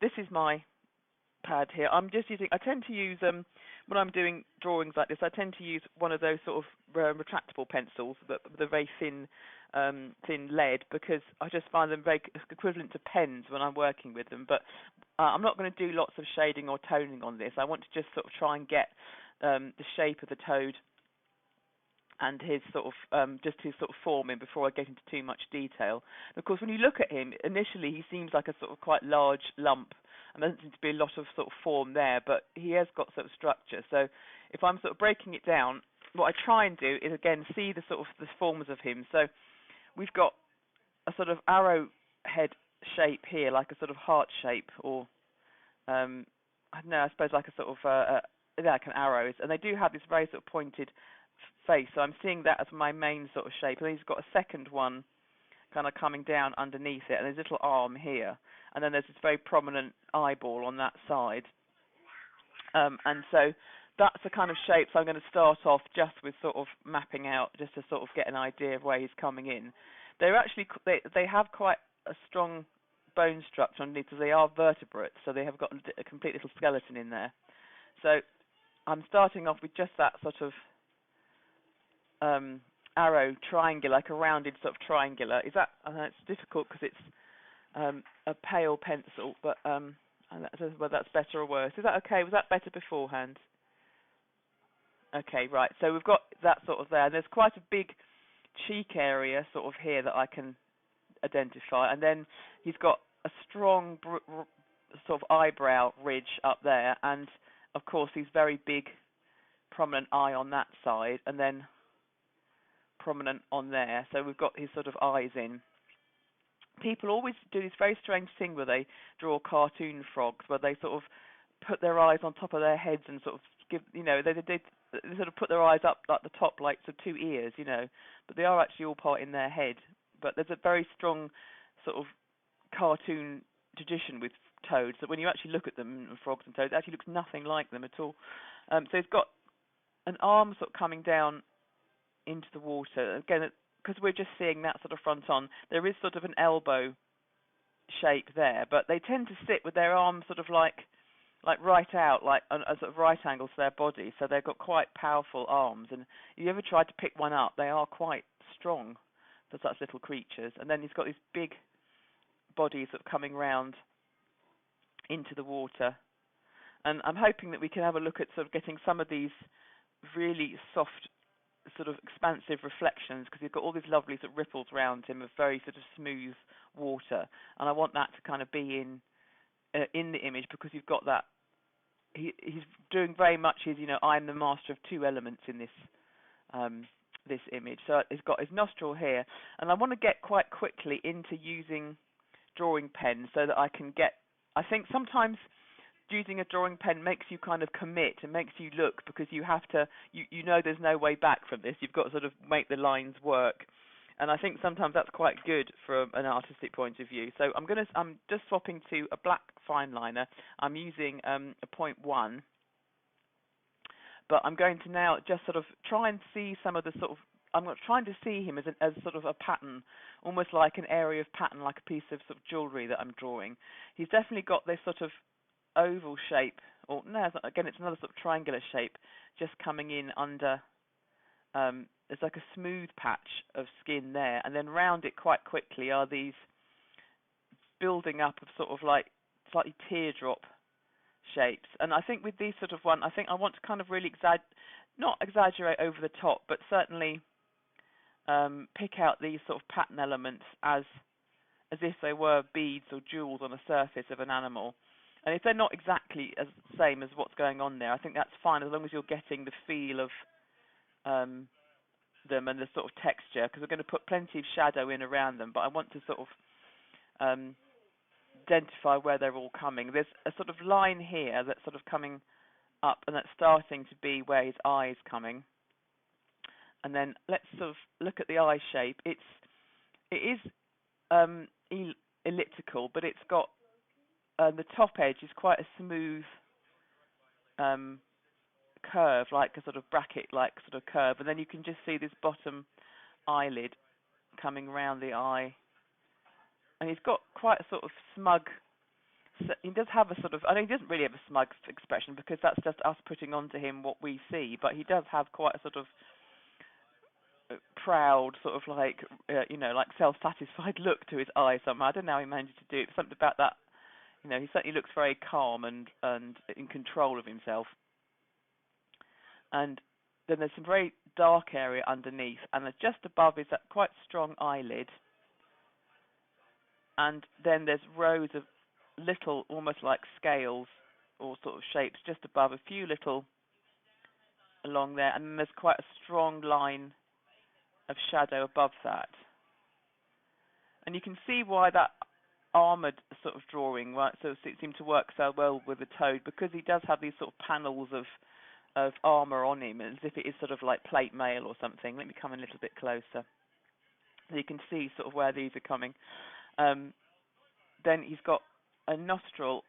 this is my pad here. I tend to use, when I'm doing drawings like this, I tend to use one of those sort of retractable pencils, but the very thin lead, because I just find them very equivalent to pens when I'm working with them. But I'm not going to do lots of shading or toning on this. I want to just sort of try and get the shape of the toad and his sort of just his sort of form in before I get into too much detail. And of course, when you look at him, initially he seems like a sort of quite large lump, and there doesn't seem to be a lot of sort of form there, but he has got sort of structure. So if I'm sort of breaking it down, what I try and do is again see the sort of the forms of him. So we've got a sort of arrowhead shape here, like a sort of heart shape, or I don't know, I suppose like a sort of like an arrow, and they do have this very sort of pointed face, so I'm seeing that as my main sort of shape. And he's got a second one kind of coming down underneath it, and there's a little arm here, and then there's this very prominent eyeball on that side, and so that's the kind of shapes I'm going to start off just with sort of mapping out, just to sort of get an idea of where he's coming in. They're actually they have quite a strong bone structure underneath, because they are vertebrates, so they have got a complete little skeleton in there. So I'm starting off with just that sort of arrow triangular, like a rounded sort of triangular. Is that? I know it's difficult because it's a pale pencil, but I don't know whether that's better or worse. Is that okay? Was that better beforehand? Okay, right. So we've got that sort of there. And there's quite a big cheek area sort of here that I can identify, and then he's got a strong sort of eyebrow ridge up there, and of course he's very big, prominent eye on that side, and then prominent on there. So we've got his sort of eyes in. People always do this very strange thing where they draw cartoon frogs, where they sort of put their eyes on top of their heads and sort of give, you know, they sort of put their eyes up at the top like sort of two ears, you know, but they are actually all part in their head. But there's a very strong sort of cartoon tradition with toads that when you actually look at them, frogs and toads, it actually looks nothing like them at all. So he's got an arm sort of coming down into the water. Again, because we're just seeing that sort of front on, there is sort of an elbow shape there, but they tend to sit with their arms sort of like right out, like a sort of right angle to their body, so they've got quite powerful arms. And if you ever tried to pick one up, they are quite strong for such little creatures. And then he's got these big bodies sort of coming round into the water. And I'm hoping that we can have a look at sort of getting some of these really soft, sort of expansive reflections, because you've got all these lovely sort of ripples around him of very sort of smooth water, and I want that to kind of be in the image, because you've got that. He's doing very much his, you know, I'm the master of two elements in this this image. So he's got his nostril here, and I want to get quite quickly into using drawing pens so that I can get. I think sometimes using a drawing pen makes you kind of commit and makes you look, because you have to, you know there's no way back from this. You've got to sort of make the lines work. And I think sometimes that's quite good from an artistic point of view. So I'm just swapping to a black fine liner. I'm using a 0.1, but I'm going to now just sort of try and see some of the sort of, I'm trying to see him as sort of a pattern, almost like an area of pattern, like a piece of sort of jewellery that I'm drawing. He's definitely got this sort of oval shape, or no, again, it's another sort of triangular shape, just coming in under. There's like a smooth patch of skin there, and then round it quite quickly are these building up of sort of like slightly teardrop shapes. And I think with these sort of one, I think I want to kind of really not exaggerate over the top, but certainly pick out these sort of pattern elements as if they were beads or jewels on the surface of an animal. And if they're not exactly as same as what's going on there, I think that's fine, as long as you're getting the feel of them and the sort of texture, because we're going to put plenty of shadow in around them, but I want to sort of identify where they're all coming. There's a sort of line here that's sort of coming up, and that's starting to be where his eye is coming. And then let's sort of look at the eye shape. It is elliptical, but it's got the top edge is quite a smooth curve, like a sort of bracket-like sort of curve, and then you can just see this bottom eyelid coming around the eye, and he's got quite a sort of smug he does have a sort of, I know he doesn't really have a smug expression because that's just us putting onto him what we see, but he does have quite a sort of proud, sort of like, like self-satisfied look to his eyes somehow. I don't know how he manages to do it. Something about that, he certainly looks very calm and in control of himself. And then there's some very dark area underneath, and just above is that quite strong eyelid. And then there's rows of little, almost like scales or sort of shapes just above, a few little along there, and then there's quite a strong line of shadow above that. And you can see why that armoured sort of drawing, right, so it seemed to work so well with the toad, because he does have these sort of panels of armour on him, as if it is sort of like plate mail or something. Let me come in a little bit closer so you can see sort of where these are coming. Then he's got a nostril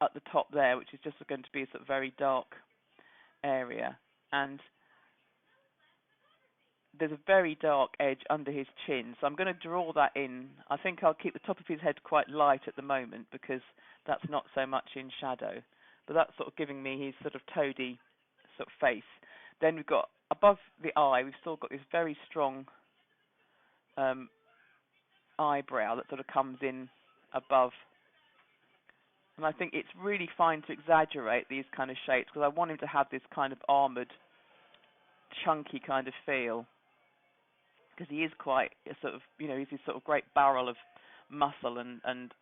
at the top there, which is just going to be a sort of very dark area, and there's a very dark edge under his chin, so I'm going to draw that in. I think I'll keep the top of his head quite light at the moment because that's not so much in shadow, but that's sort of giving me his sort of toady sort of face. Then we've got above the eye, we've still got this very strong eyebrow that sort of comes in above, and I think it's really fine to exaggerate these kind of shapes because I want him to have this kind of armoured, chunky kind of feel, because he is quite a sort of, he's this sort of great barrel of muscle and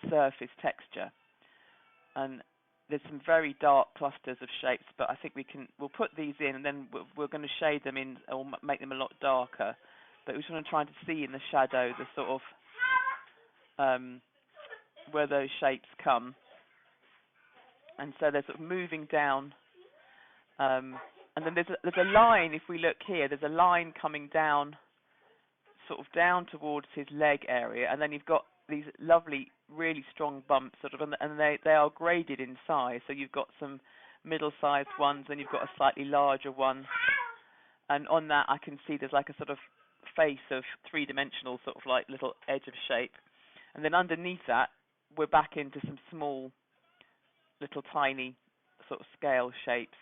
surface texture. And there's some very dark clusters of shapes, but I think we'll put these in, and then we're going to shade them in or make them a lot darker. But we just want to try to see in the shadow the sort of where those shapes come. And so they're sort of moving down. And then there's a line, if we look here, there's a line coming down, sort of down towards his leg area, and then you've got these lovely, really strong bumps, sort of, and they are graded in size. So you've got some middle-sized ones, and you've got a slightly larger one, and on that I can see there's like a sort of face of three-dimensional, sort of like little edge of shape, and then underneath that we're back into some small, little tiny sort of scale shapes.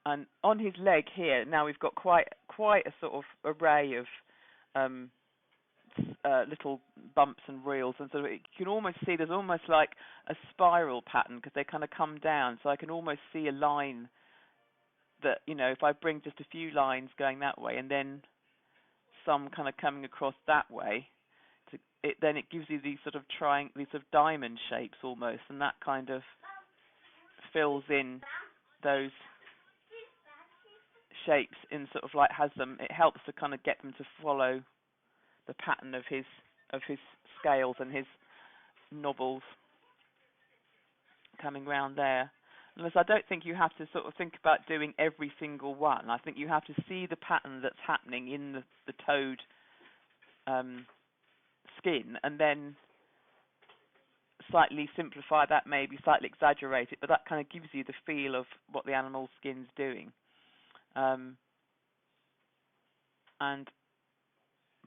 And on his leg here, now we've got quite a sort of array of little bumps and reels, and so you can almost see there's almost like a spiral pattern because they kind of come down. So I can almost see a line that, if I bring just a few lines going that way and then some kind of coming across that way, then it gives you these sort of these sort of diamond shapes almost, and that kind of fills in those shapes in sort of like it helps to kind of get them to follow the pattern of his scales and his knobbles coming round there. Unless I don't think you have to sort of think about doing every single one. I think you have to see the pattern that's happening in the toad skin, and then slightly simplify that, maybe slightly exaggerate it, but that kind of gives you the feel of what the animal skin's doing. And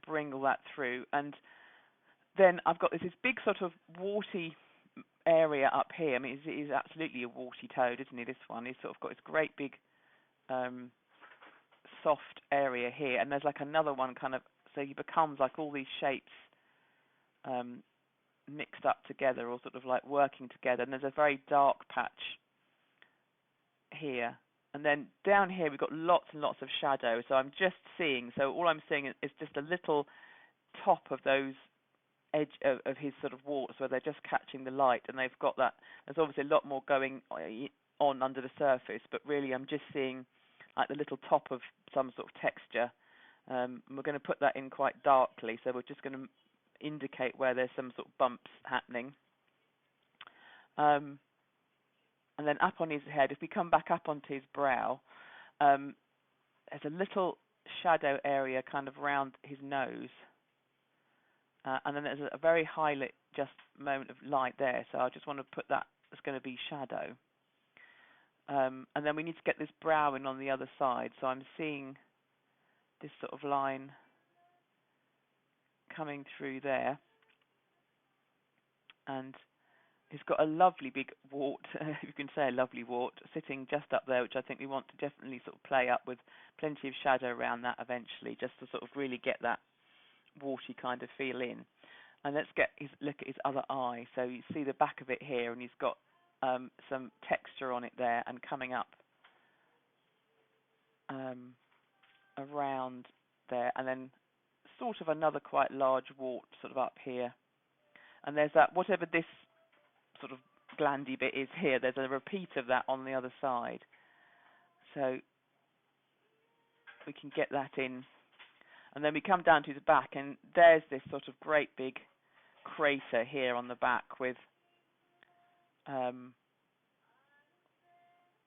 bring all that through, and then I've got this big sort of warty area up here. I mean, he's absolutely a warty toad, isn't he? This one, he's sort of got this great big soft area here, and there's like another one kind of, so he becomes like all these shapes mixed up together, or sort of like working together, and there's a very dark patch here. And then down here we've got lots and lots of shadow, so I'm just seeing, so all I'm seeing is just a little top of those edge of his sort of warts where they're just catching the light, and they've got that, there's obviously a lot more going on under the surface, but really I'm just seeing like the little top of some sort of texture. And we're going to put that in quite darkly, so we're just going to indicate where there's some sort of bumps happening. And then up on his head, if we come back up onto his brow, there's a little shadow area kind of around his nose. And then there's a very highlight, just moment of light there. So I just want to put that as going to be shadow. And then we need to get this brow in on the other side. So I'm seeing this sort of line coming through there, and he's got a lovely big wart, you can say a lovely wart, sitting just up there, which I think we want to definitely sort of play up with plenty of shadow around that eventually, just to sort of really get that warty kind of feel in. And let's look at his other eye. So you see the back of it here, and he's got some texture on it there, and coming up around there, and then sort of another quite large wart sort of up here. And there's that, whatever this sort of glandy bit is here, there's a repeat of that on the other side. So we can get that in. And then we come down to the back, and there's this sort of great big crater here on the back with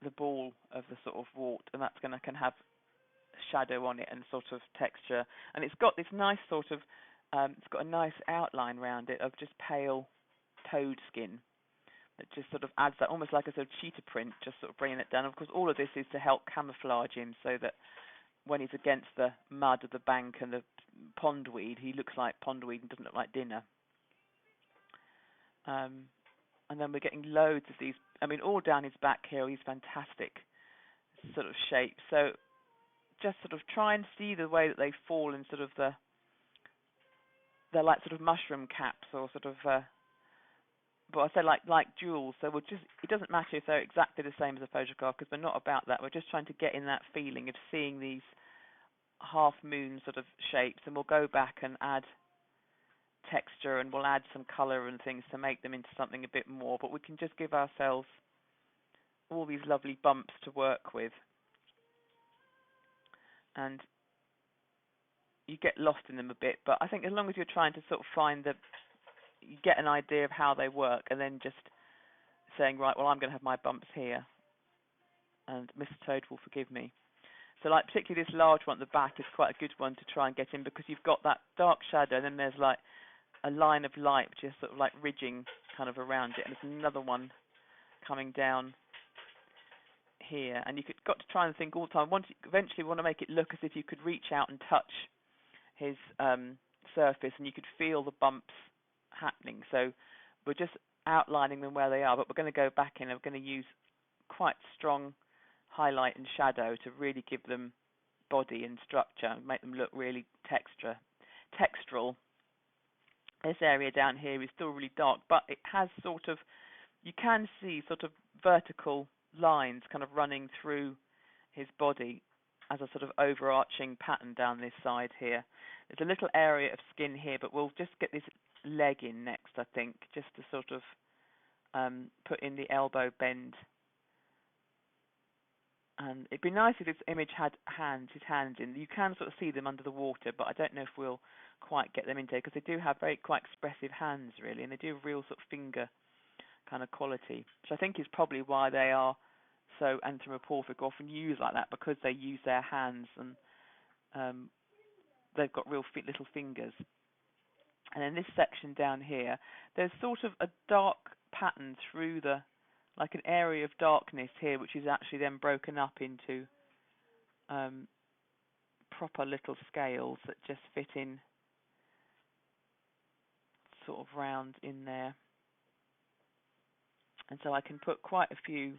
the ball of the sort of wart, and that's going to can have shadow on it and sort of texture. And it's got this nice sort of, it's got a nice outline around it of just pale toad skin that just sort of adds that, almost like a sort of cheetah print, just sort of bringing it down. Of course, all of this is to help camouflage him so that when he's against the mud of the bank and the pondweed, he looks like pondweed and doesn't look like dinner. And then we're getting loads of these, I mean, all down his back here, these fantastic sort of shapes. So just sort of try and see the way that they fall in sort of they're like sort of mushroom caps, or sort of, but I say like jewels. So we'll just, it doesn't matter if they're exactly the same as a photograph, because we're not about that. We're just trying to get in that feeling of seeing these half moon sort of shapes, and we'll go back and add texture, and we'll add some color and things to make them into something a bit more, but we can just give ourselves all these lovely bumps to work with, and you get lost in them a bit. But I think as long as you're trying to sort of find you get an idea of how they work, and then just saying, right, well, I'm going to have my bumps here, and Mr. Toad will forgive me. So like particularly this large one at the back is quite a good one to try and get in, because you've got that dark shadow, and then there's like a line of light which is sort of like ridging kind of around it, and there's another one coming down here, and got to try and think all the time. Eventually we want to make it look as if you could reach out and touch his surface, and you could feel the bumps happening. So we're just outlining them where they are, but we're going to go back in and we're going to use quite strong highlight and shadow to really give them body and structure and make them look really textural. This area down here is still really dark, but it has sort of, you can see sort of vertical lines kind of running through his body as a sort of overarching pattern down this side here. There's a little area of skin here, but we'll just get this leg in next, I think, just to sort of put in the elbow bend. And it'd be nice if this image had his hands in. You can sort of see them under the water, but I don't know if we'll quite get them into it, because they do have quite expressive hands, really, and they do have real sort of finger kind of quality, which I think is probably why they are so anthropomorphic, often used like that, because they use their hands, and they've got real little fingers. And in this section down here, there's sort of a dark pattern through like an area of darkness here, which is actually then broken up into proper little scales that just fit in sort of round in there. And so I can put quite a few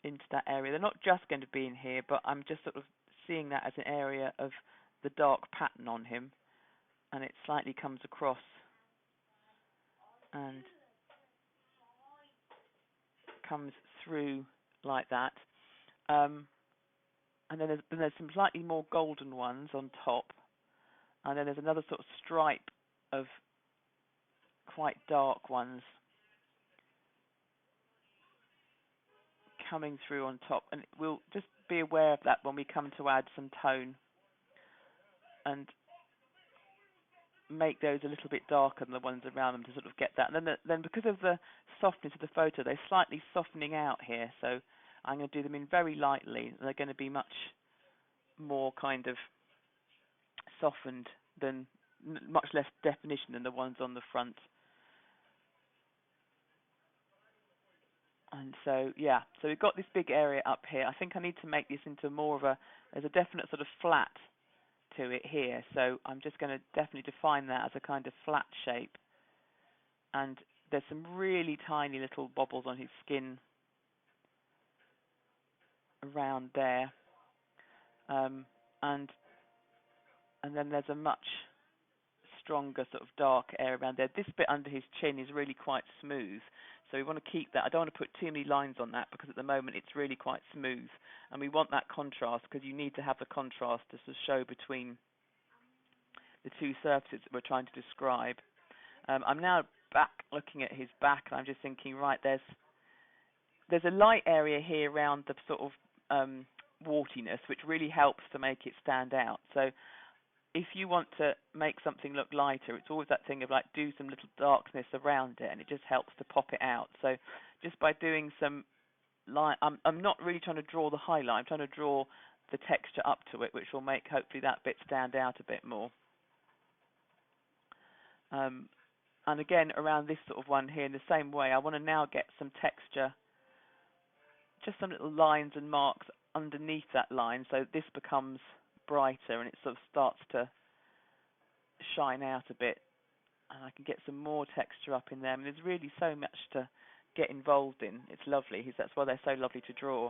into that area. They're not just going to be in here, but I'm just sort of seeing that as an area of the dark pattern on him, and it slightly comes across and comes through like that. And then there's some slightly more golden ones on top, and then there's another sort of stripe of quite dark ones coming through on top, and we'll just be aware of that when we come to add some tone and make those a little bit darker than the ones around them to sort of get that. And then because of the softness of the photo, they're slightly softening out here, so I'm going to do them in very lightly. They're going to be much more kind of softened than, much less definition than the ones on the front. And so, yeah, so we've got this big area up here. I think I need to make this into more of there's a definite sort of flat to it here. So I'm just going to definitely define that as a kind of flat shape. And there's some really tiny little bobbles on his skin around there. And then there's a much stronger sort of dark area around there. This bit under his chin is really quite smooth, so we want to keep that. I don't want to put too many lines on that because at the moment it's really quite smooth, and we want that contrast because you need to have the contrast to sort of show between the two surfaces that we're trying to describe. I'm now back looking at his back, and I'm just thinking, right, there's a light area here around the sort of wartiness, which really helps to make it stand out. So if you want to make something look lighter, it's always that thing of like do some little darkness around it, and it just helps to pop it out. So just by doing some light, I'm not really trying to draw the highlight, I'm trying to draw the texture up to it, which will make hopefully that bit stand out a bit more. And again, around this sort of one here, in the same way, I want to now get some texture, just some little lines and marks underneath that line, so this becomes brighter and it sort of starts to shine out a bit, and I can get some more texture up in there. And there's really so much to get involved in. It's lovely. That's why they're so lovely to draw.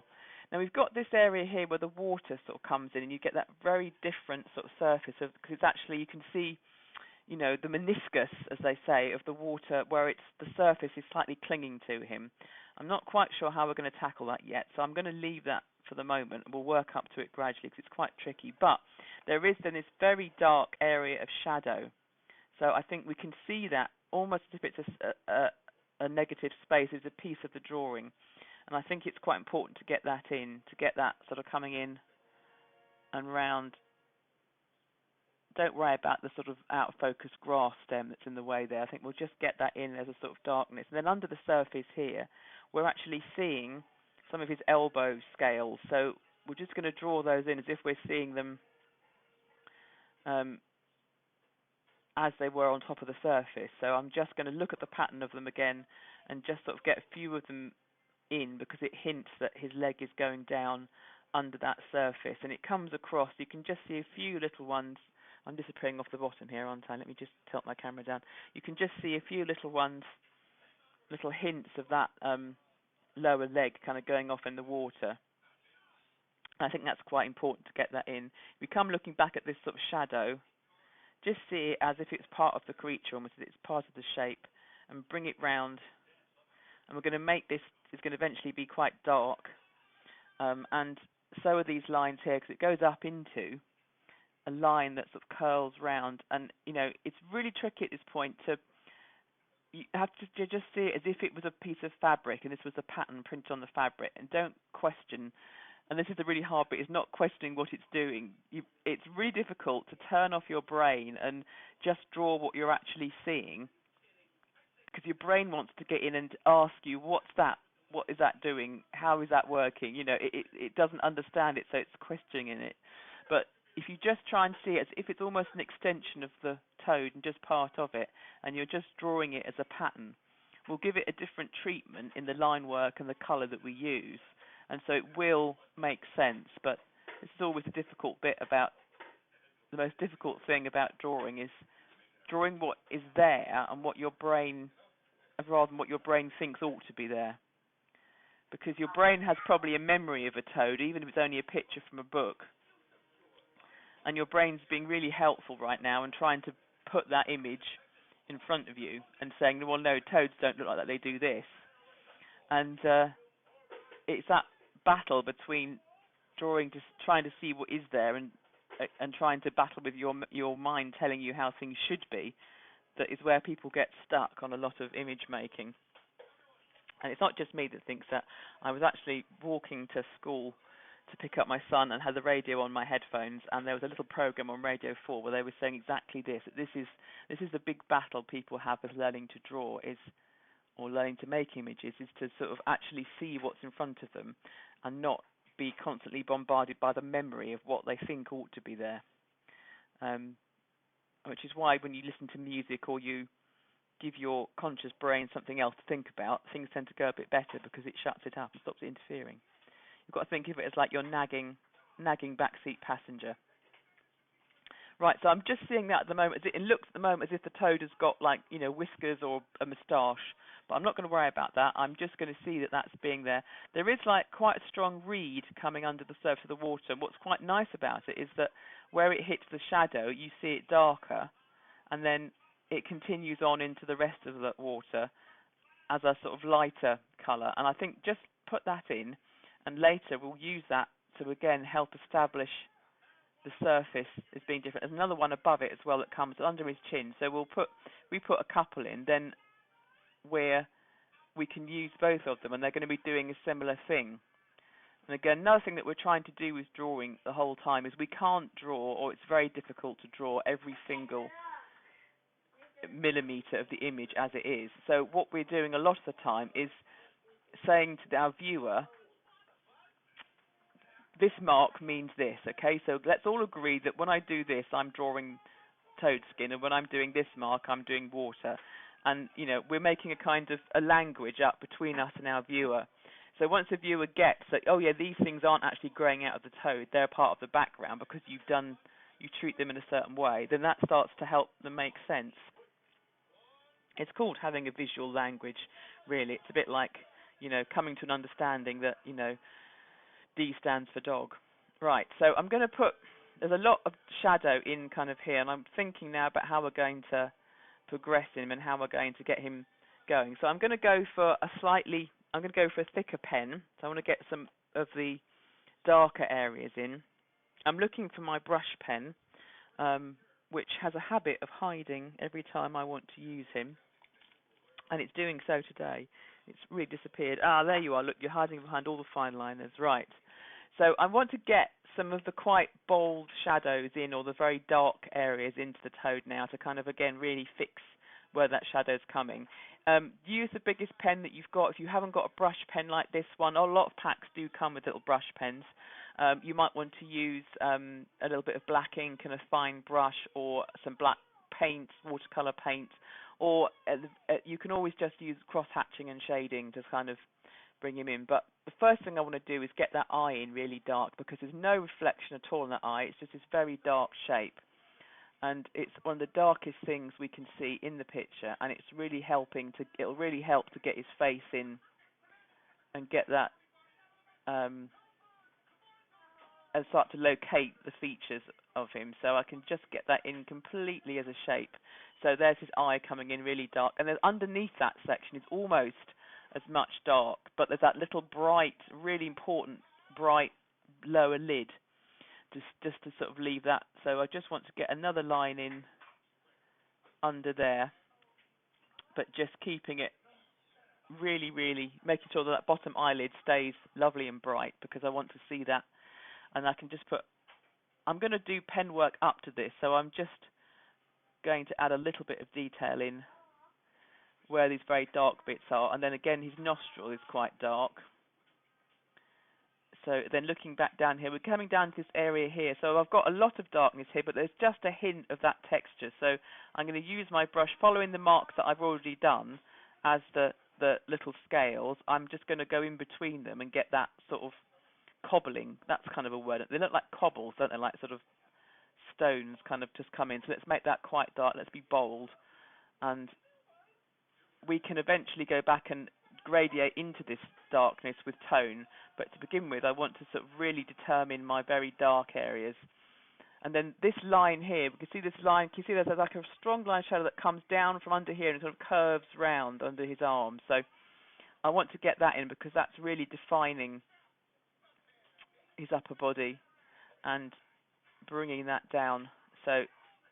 Now we've got this area here where the water sort of comes in, and you get that very different sort of surface of, because it's actually, you can see, you know, the meniscus, as they say, of the water, where it's the surface is slightly clinging to him. I'm not quite sure how we're going to tackle that yet, so I'm going to leave that for the moment. We'll work up to it gradually because it's quite tricky. But there is then this very dark area of shadow. So I think we can see that almost as if it's a negative space is a piece of the drawing. And I think it's quite important to get that in, to get that sort of coming in and round. Don't worry about the sort of out of focus grass stem that's in the way there. I think we'll just get that in as a sort of darkness. And then under the surface here, we're actually seeing some of his elbow scales. So we're just going to draw those in as if we're seeing them as they were on top of the surface. So I'm just going to look at the pattern of them again and just sort of get a few of them in, because it hints that his leg is going down under that surface. And it comes across, you can just see a few little ones. I'm disappearing off the bottom here, aren't I? Let me just tilt my camera down. You can just see a few little ones, little hints of that lower leg kind of going off in the water. I think that's quite important to get that in. If we come looking back at this sort of shadow, just see it as if it's part of the creature, almost as it's part of the shape, and bring it round. And we're going to make this, it's going to eventually be quite dark. And so are these lines here, because it goes up into a line that sort of curls round. And, you know, it's really tricky at this point to, you have to just see it as if it was a piece of fabric and this was a pattern printed on the fabric, and don't question. And this is the really hard bit, is not questioning what it's doing. It's really difficult to turn off your brain and just draw what you're actually seeing, because your brain wants to get in and ask you, what's that? What is that doing? How is that working? You know, it doesn't understand it, so it's questioning it. But if you just try and see it as if it's almost an extension of the toad and just part of it, and you're just drawing it as a pattern, we'll give it a different treatment in the line work and the colour that we use. And so it will make sense, but this is always a difficult bit about, the most difficult thing about drawing is drawing what is there and what your brain, rather than what your brain thinks ought to be there. Because your brain has probably a memory of a toad, even if it's only a picture from a book. And your brain's being really helpful right now and trying to put that image in front of you and saying, well, no, toads don't look like that, they do this. And it's that battle between drawing, just trying to see what is there, and trying to battle with your mind telling you how things should be, that is where people get stuck on a lot of image making. And it's not just me that thinks that. I was actually walking to school to pick up my son and had the radio on my headphones, and there was a little program on Radio 4 where they were saying exactly this. That this is the big battle people have with learning to draw, or learning to make images, is to sort of actually see what's in front of them and not be constantly bombarded by the memory of what they think ought to be there. Which is why when you listen to music or you give your conscious brain something else to think about, things tend to go a bit better because it shuts it up and stops it interfering. You've got to think of it as like your nagging backseat passenger. Right, so I'm just seeing that at the moment. It looks at the moment as if the toad has got, like, whiskers or a moustache, but I'm not going to worry about that. I'm just going to see that that's being there. There is, like, quite a strong reed coming under the surface of the water, and what's quite nice about it is that where it hits the shadow, you see it darker, and then it continues on into the rest of the water as a sort of lighter colour. And I think just put that in, and later we'll use that to, again, help establish the surface as being different. There's another one above it as well that comes under his chin. So we put a couple in, then where we can use both of them, and they're going to be doing a similar thing. And again, another thing that we're trying to do with drawing the whole time is we can't draw, or it's very difficult to draw every single millimetre of the image as it is. So what we're doing a lot of the time is saying to our viewer, this mark means this, okay? So let's all agree that when I do this, I'm drawing toad skin, and when I'm doing this mark, I'm doing water. And, we're making a kind of a language up between us and our viewer. So once the viewer gets that, oh yeah, these things aren't actually growing out of the toad, they're part of the background because you treat them in a certain way, then that starts to help them make sense. It's called having a visual language, really. It's a bit like, coming to an understanding that, D stands for dog. Right, so I'm going to there's a lot of shadow in kind of here, and I'm thinking now about how we're going to progress him and how we're going to get him going. So I'm going to go for a thicker pen. So I want to get some of the darker areas in. I'm looking for my brush pen, which has a habit of hiding every time I want to use him. And it's doing so today. It's really disappeared. Ah, there you are. Look, you're hiding behind all the fine liners. Right. So I want to get some of the quite bold shadows in, or the very dark areas into the toad now, to kind of, again, really fix where that shadow's coming. Use the biggest pen that you've got. If you haven't got a brush pen like this one, a lot of packs do come with little brush pens. You might want to use a little bit of black ink and a fine brush, or some black paint, watercolor paint, or you can always just use cross-hatching and shading to kind of bring him in. But the first thing I want to do is get that eye in really dark, because there's no reflection at all in that eye. It's just this very dark shape. And it's one of the darkest things we can see in the picture, and it's really it'll really help to get his face in and get that, and start to locate the features of him. So I can just get that in completely as a shape. So there's his eye coming in really dark, and then underneath that section is almost as much dark, but there's that little bright, really important bright lower lid, just to sort of leave that. So I just want to get another line in under there, but just keeping it really, really making sure that bottom eyelid stays lovely and bright, because I want to see that. And I can just I'm going to do pen work up to this, so I'm just going to add a little bit of detail in where these very dark bits are. And then again, his nostril is quite dark. So then looking back down here, we're coming down to this area here. So I've got a lot of darkness here, but there's just a hint of that texture. So I'm going to use my brush, following the marks that I've already done as the little scales. I'm just going to go in between them and get that sort of cobbling. That's kind of a word. They look like cobbles, don't they? Like sort of stones kind of just come in. So let's make that quite dark. Let's be bold. And we can eventually go back and gradiate into this darkness with tone, but to begin with I want to sort of really determine my very dark areas. And then this line here, we can see this line, can you see there's like a strong line shadow that comes down from under here and sort of curves round under his arm. So I want to get that in, because that's really defining his upper body and bringing that down. So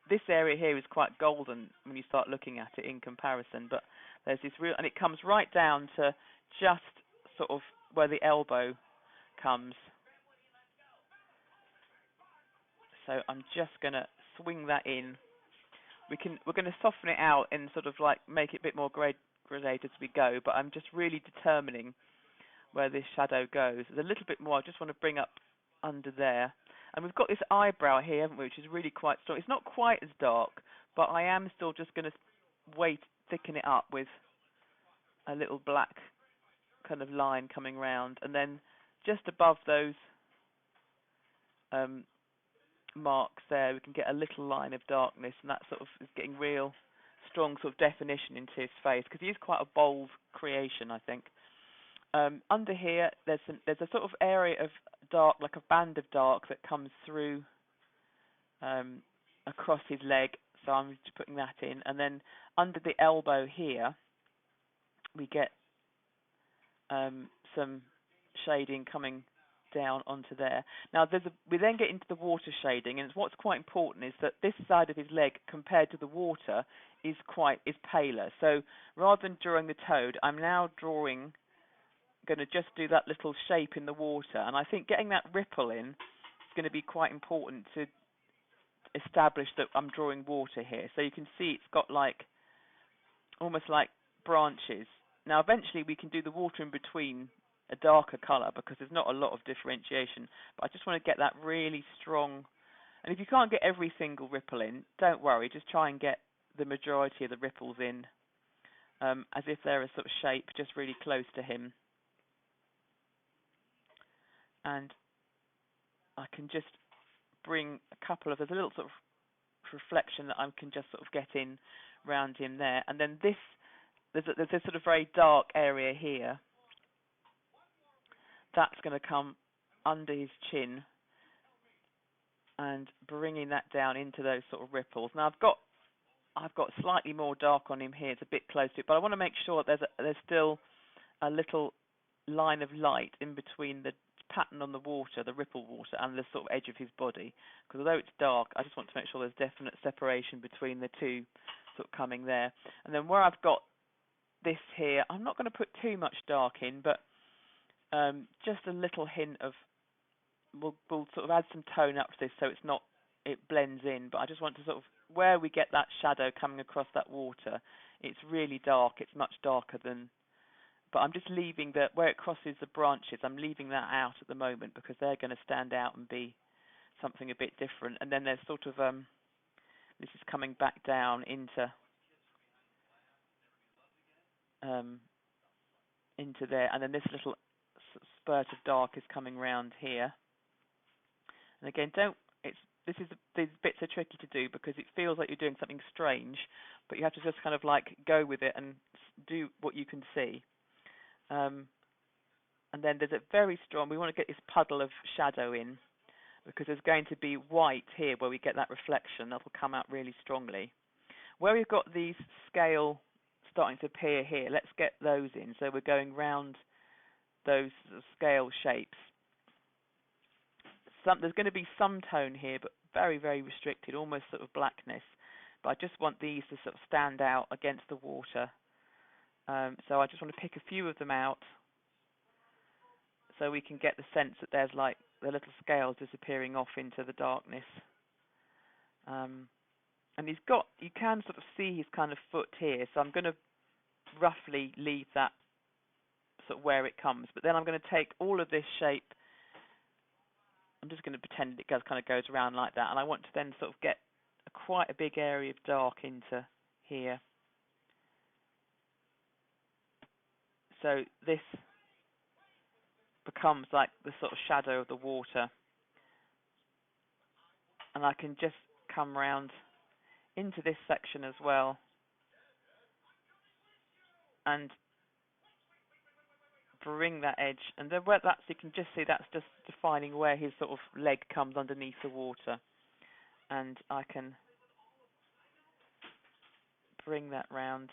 this area here is quite golden when you start looking at it in comparison, but there's this real, and it comes right down to just sort of where the elbow comes. So I'm just going to swing that in. We're going to soften it out and sort of like make it a bit more gradated as we go, but I'm just really determining where this shadow goes. There's a little bit more I just want to bring up under there. And we've got this eyebrow here, haven't we, which is really quite strong. It's not quite as dark, but I am still just going to thicken it up with a little black kind of line coming round. And then just above those marks there, we can get a little line of darkness, and that sort of is getting real strong sort of definition into his face, because he is quite a bold creation, I think. Under here, there's a sort of area of dark, like a band of dark that comes through across his leg, so I'm just putting that in. And then under the elbow here, we get some shading coming down onto there. Now we then get into the water shading, and what's quite important is that this side of his leg compared to the water is paler. So rather than drawing the toad, I'm now going to just do that little shape in the water, and I think getting that ripple in is going to be quite important to establish that I'm drawing water here. So you can see it's got like almost like branches. Now eventually we can do the water in between a darker colour because there's not a lot of differentiation, but I just want to get that really strong. And if you can't get every single ripple in, don't worry, just try and get the majority of the ripples in as if they're a sort of shape just really close to him. And I can just bring a couple of, there's a little sort of reflection that I can just sort of get in round him there. And then there's this sort of very dark area here. That's going to come under his chin and bringing that down into those sort of ripples. Now I've got slightly more dark on him here. It's a bit close to it, but I want to make sure that there's still a little line of light in between the pattern on the water, the ripple water, and the sort of edge of his body. Because although it's dark, I just want to make sure there's definite separation between the two sort of coming there. And then where I've got this here, I'm not going to put too much dark in, but just a little hint of, we'll sort of add some tone up to this so it blends in, but I just want to sort of, where we get that shadow coming across that water, it's really dark, it's much darker than, but I'm just leaving where it crosses the branches, I'm leaving that out at the moment because they're going to stand out and be something a bit different. And then there's sort of, this is coming back down into there, and then this little spurt of dark is coming round here. And again, these bits are tricky to do because it feels like you're doing something strange, but you have to just kind of like go with it and do what you can see. And then there's a very strong, we want to get this puddle of shadow in because there's going to be white here where we get that reflection that will come out really strongly. Where we've got these scale starting to appear here, let's get those in. So we're going round those scale shapes. There's going to be some tone here, but very, very restricted, almost sort of blackness. But I just want these to sort of stand out against the water. So I just want to pick a few of them out so we can get the sense that there's like the little scales disappearing off into the darkness. And you can sort of see his kind of foot here, so I'm going to roughly leave that sort of where it comes. But then I'm going to take all of this shape, I'm just going to pretend it kind of goes around like that, and I want to then sort of get quite a big area of dark into here. So this becomes like the sort of shadow of the water, and I can just come round into this section as well and bring that edge, and then where you can just see that's just defining where his sort of leg comes underneath the water, and I can bring that round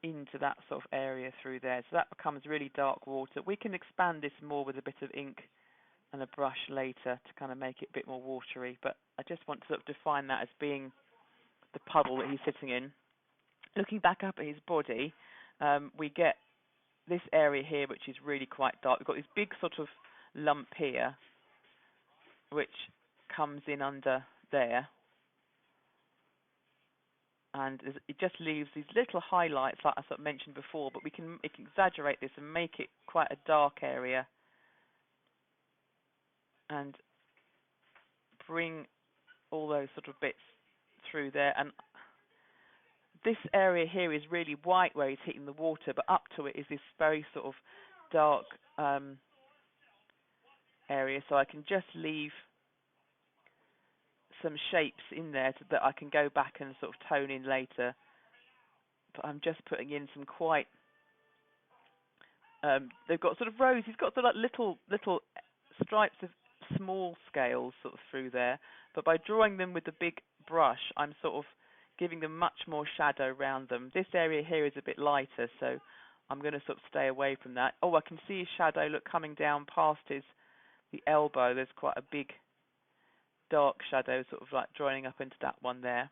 into that sort of area through there. So that becomes really dark water. We can expand this more with a bit of ink and a brush later to kind of make it a bit more watery, but I just want to sort of define that as being the puddle that he's sitting in. Looking back up at his body, we get this area here which is really quite dark. We've got this big sort of lump here which comes in under there, and it just leaves these little highlights like I sort of mentioned before, but we can exaggerate this and make it quite a dark area and bring all those sort of bits through there. And this area here is really white where he's hitting the water, but up to it is this very sort of dark area, so I can just leave some shapes in there so that I can go back and sort of tone in later. But I'm just putting in some quite they've got sort of rows. He's got sort of like little stripes of small scales sort of through there. But by drawing them with the big brush, I'm sort of giving them much more shadow around them. This area here is a bit lighter, so I'm going to sort of stay away from that. Oh, I can see his shadow, look, coming down past the elbow. There's quite a big dark shadow sort of like joining up into that one there.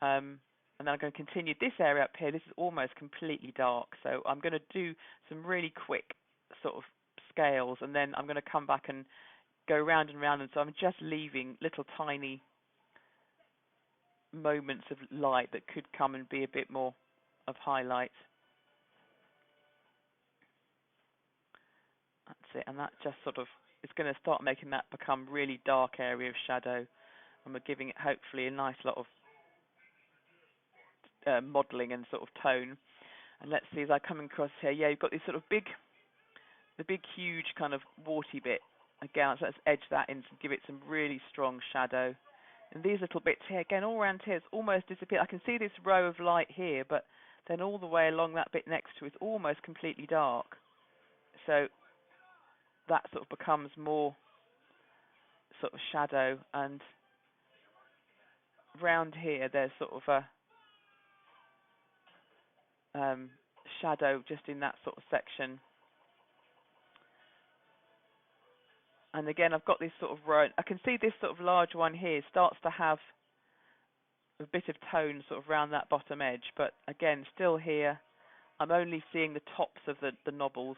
And then I'm going to continue this area up here. This is almost completely dark, so I'm going to do some really quick sort of scales, and then I'm going to come back and go round and round, and so I'm just leaving little tiny moments of light that could come and be a bit more of highlight. That's it, and that just sort of is going to start making that become really dark area of shadow, and we're giving it hopefully a nice lot of modelling and sort of tone. And let's see, as I come across here, yeah, you've got this sort of the big huge kind of warty bit again, so let's edge that in and give it some really strong shadow. And these little bits here, again, all around here, it's almost disappeared. I can see this row of light here, but then all the way along that bit next to it, it's almost completely dark. So that sort of becomes more sort of shadow, and round here there's sort of a shadow just in that sort of section. And again, I've got this sort of row. I can see this sort of large one here starts to have a bit of tone sort of around that bottom edge, but again, still here, I'm only seeing the tops of the knobbles.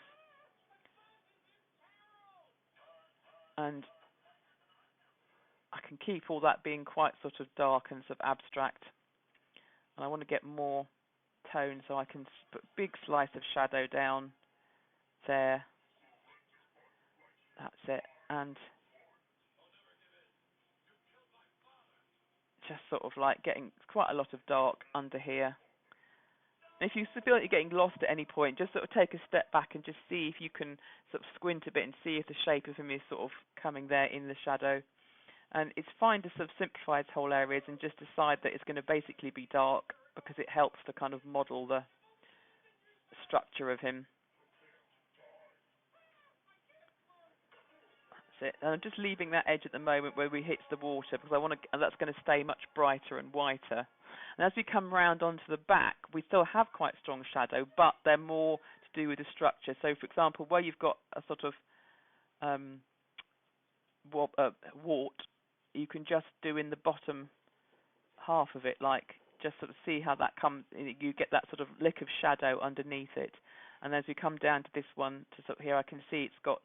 And I can keep all that being quite sort of dark and sort of abstract. And I want to get more tone, so I can put a big slice of shadow down there. That's it. And just sort of like getting quite a lot of dark under here. And if you feel like you're getting lost at any point, just sort of take a step back and just see if you can sort of squint a bit and see if the shape of him is sort of coming there in the shadow. And it's fine to sort of simplify its whole areas and just decide that it's going to basically be dark, because it helps to kind of model the structure of him. That's it. And I'm just leaving that edge at the moment where we hit the water, because I want to, and that's going to stay much brighter and whiter. And as we come round onto the back, we still have quite strong shadow, but they're more to do with the structure. So, for example, where you've got a sort of wart, you can just do in the bottom half of it, like just sort of see how that comes. You get that sort of lick of shadow underneath it. And as we come down to this one, to sort of here, I can see it's got.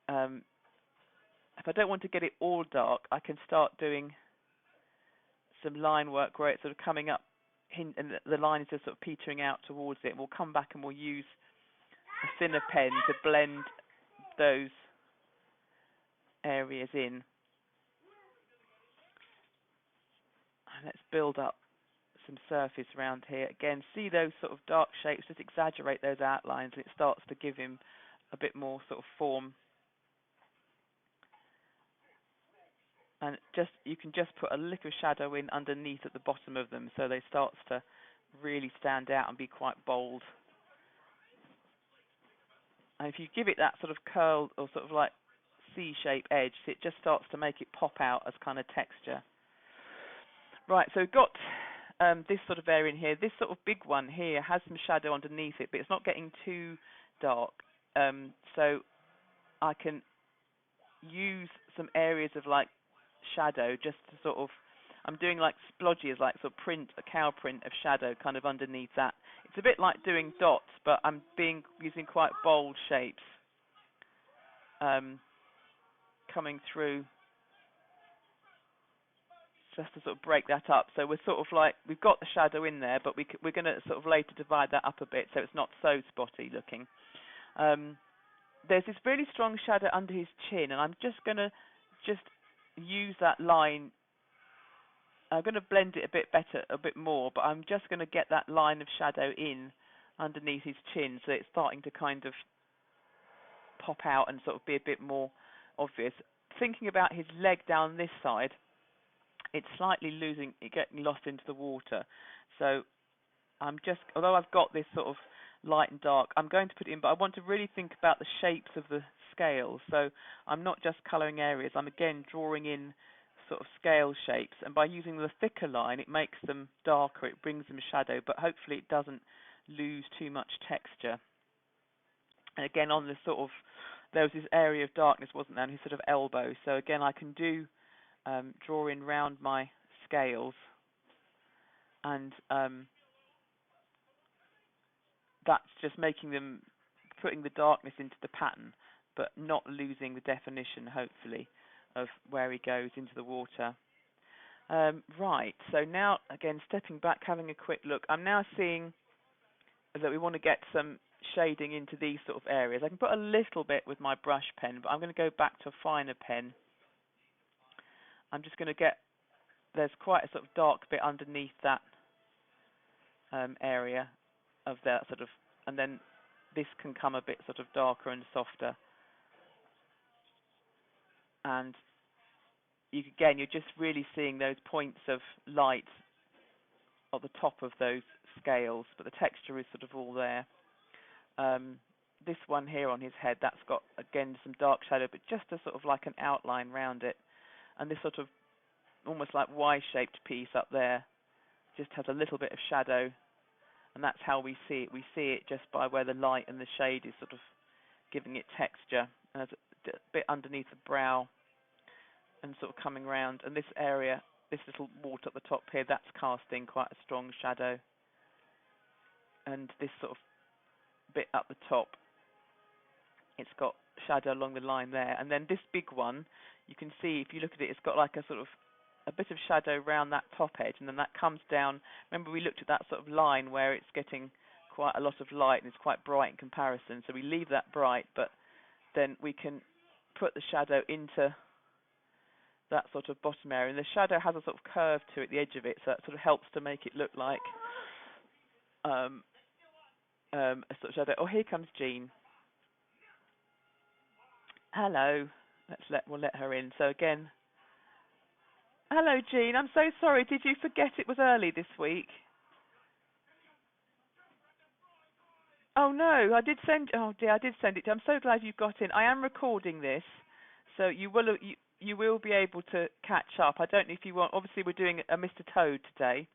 If I don't want to get it all dark, I can start doing some line work where it's sort of coming up, and the line is just sort of petering out towards it. We'll come back and we'll use a thinner pen to blend those areas in. And let's build up some surface around here. Again, see those sort of dark shapes, just exaggerate those outlines, and it starts to give him a bit more sort of form. And just you can just put a lick of shadow in underneath at the bottom of them, so they start to really stand out and be quite bold. And if you give it that sort of curled or sort of like C-shaped edge, it just starts to make it pop out as kind of texture. Right, so we've got this sort of area in here. This sort of big one here has some shadow underneath it, but it's not getting too dark. So I can use some areas of like shadow just to sort of, I'm doing like splodges, like sort of a cow print of shadow kind of underneath that. It's a bit like doing dots, but I'm using quite bold shapes coming through just to sort of break that up. So we're sort of like, we've got the shadow in there, but we're going to sort of later divide that up a bit so it's not so spotty looking. There's this really strong shadow under his chin, and I'm just going to use that line. I'm going to blend it a bit better, a bit more, but I'm just going to get that line of shadow in underneath his chin, so it's starting to kind of pop out and sort of be a bit more obvious. Thinking about his leg down this side, it's slightly getting lost into the water. So I'm just, although I've got this sort of light and dark, I'm going to put it in, but I want to really think about the shapes of the scales. So I'm not just colouring areas, I'm again drawing in sort of scale shapes, and by using the thicker line it makes them darker, it brings them shadow, but hopefully it doesn't lose too much texture. And again, on this sort of, there was this area of darkness, wasn't there, on his sort of elbow, so again I can do draw in round my scales, and that's just making them, putting the darkness into the pattern, but not losing the definition, hopefully, of where he goes into the water. Right, so now, again, stepping back, having a quick look, I'm now seeing that we want to get some shading into these sort of areas. I can put a little bit with my brush pen, but I'm going to go back to a finer pen. I'm just going to get, there's quite a sort of dark bit underneath that area of that sort of, and then this can come a bit sort of darker and softer. And again, you're just really seeing those points of light at the top of those scales, but the texture is sort of all there. This one here on his head, that's got, again, some dark shadow, but just a sort of like an outline round it. And this sort of almost like Y-shaped piece up there just has a little bit of shadow, and that's how we see it. We see it just by where the light and the shade is sort of giving it texture. And there's a bit underneath the brow and sort of coming round. And this area, this little wart at the top here, that's casting quite a strong shadow. And this sort of bit up the top, it's got shadow along the line there. And then this big one, you can see, if you look at it, it's got like a sort of a bit of shadow around that top edge, and then that comes down. Remember, we looked at that sort of line where it's getting quite a lot of light and it's quite bright in comparison, so we leave that bright, but then we can put the shadow into that sort of bottom area, and the shadow has a sort of curve to it, the edge of it, so that sort of helps to make it look like a sort of shadow. Oh, here comes Jean. Hello. We'll let her in. So again, hello, Jean. I'm so sorry. Did you forget it was early this week? Oh no, I did send. Oh dear, I did send it. I'm so glad you got in. I am recording this, so you will be able to catch up. I don't know if you want. Obviously, we're doing a Mr. Toad today.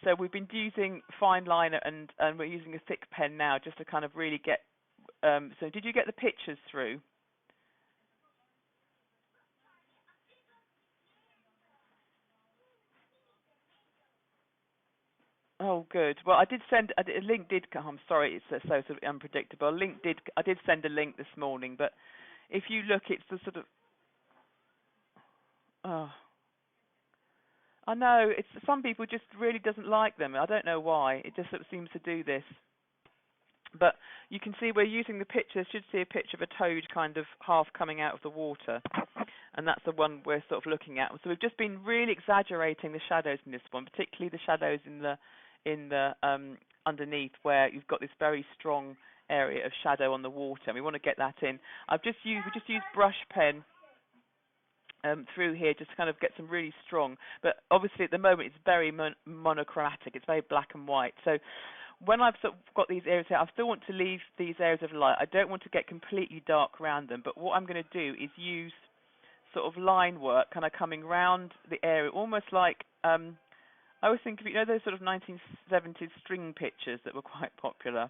So we've been using fine liner and we're using a thick pen now just to kind of really get. So did you get the pictures through? Oh, good. Well, I did send a link. Did come. I'm sorry, it's so sort of unpredictable. I did send a link this morning, but if you look, it's the sort of. Oh, I know. It's some people just really doesn't like them. I don't know why. It just sort of seems to do this. But you can see we're using the picture. Should see a picture of a toad kind of half coming out of the water, and that's the one we're sort of looking at. So we've just been really exaggerating the shadows in this one, particularly the shadows in the underneath, where you've got this very strong area of shadow on the water, and we want to get that in. We just used brush pen through here just to kind of get some really strong, but obviously at the moment it's very monochromatic, it's very black and white. So when I've sort of got these areas here, I still want to leave these areas of light. I don't want to get completely dark around them, but what I'm going to do is use sort of line work kind of coming round the area, almost like I always think of, you know, those sort of 1970s string pictures that were quite popular,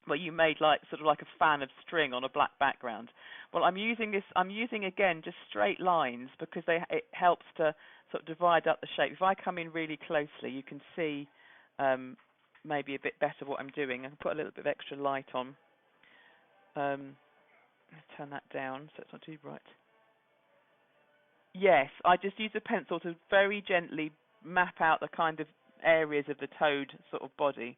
where you made like sort of like a fan of string on a black background. Well, I'm using again just straight lines because it helps to sort of divide up the shape. If I come in really closely, you can see maybe a bit better what I'm doing. I can put a little bit of extra light on. Let's turn that down so it's not too bright. Yes, I just use a pencil to very gently map out the kind of areas of the toad sort of body.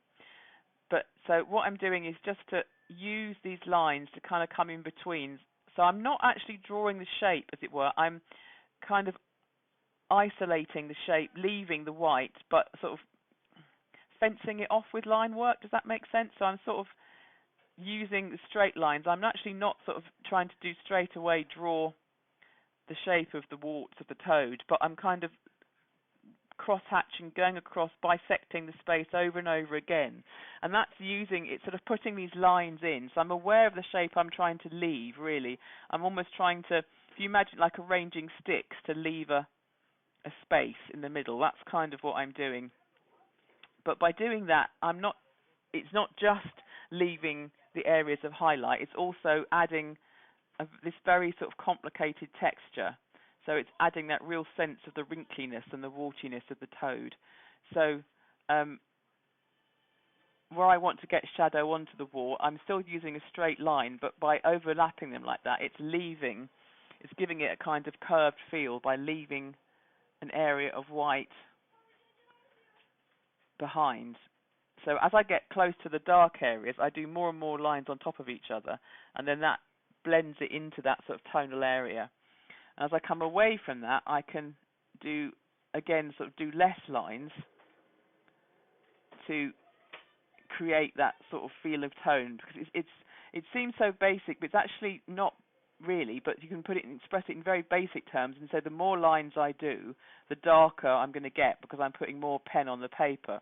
But so what I'm doing is just to use these lines to kind of come in between. So I'm not actually drawing the shape, as it were. I'm kind of isolating the shape, leaving the white, but sort of fencing it off with line work. Does that make sense? So I'm sort of using the straight lines. I'm actually not sort of trying to do straight away draw the shape of the warts of the toad, but I'm kind of cross-hatching, going across, bisecting the space over and over again. And that's using, it's sort of putting these lines in. So I'm aware of the shape I'm trying to leave, really. I'm almost trying to, if you imagine like arranging sticks to leave a space in the middle, that's kind of what I'm doing. But by doing that, it's not just leaving the areas of highlight, it's also adding this very sort of complicated texture. So it's adding that real sense of the wrinkliness and the wartiness of the toad. So where I want to get shadow onto the wall, I'm still using a straight line, but by overlapping them like that, it's giving it a kind of curved feel by leaving an area of white behind. So as I get close to the dark areas, I do more and more lines on top of each other, and then that blends it into that sort of tonal area. As I come away from that, I can do less lines to create that sort of feel of tone, because it seems so basic, but it's actually not really. But you can express it in very basic terms, and so the more lines I do, the darker I'm going to get, because I'm putting more pen on the paper.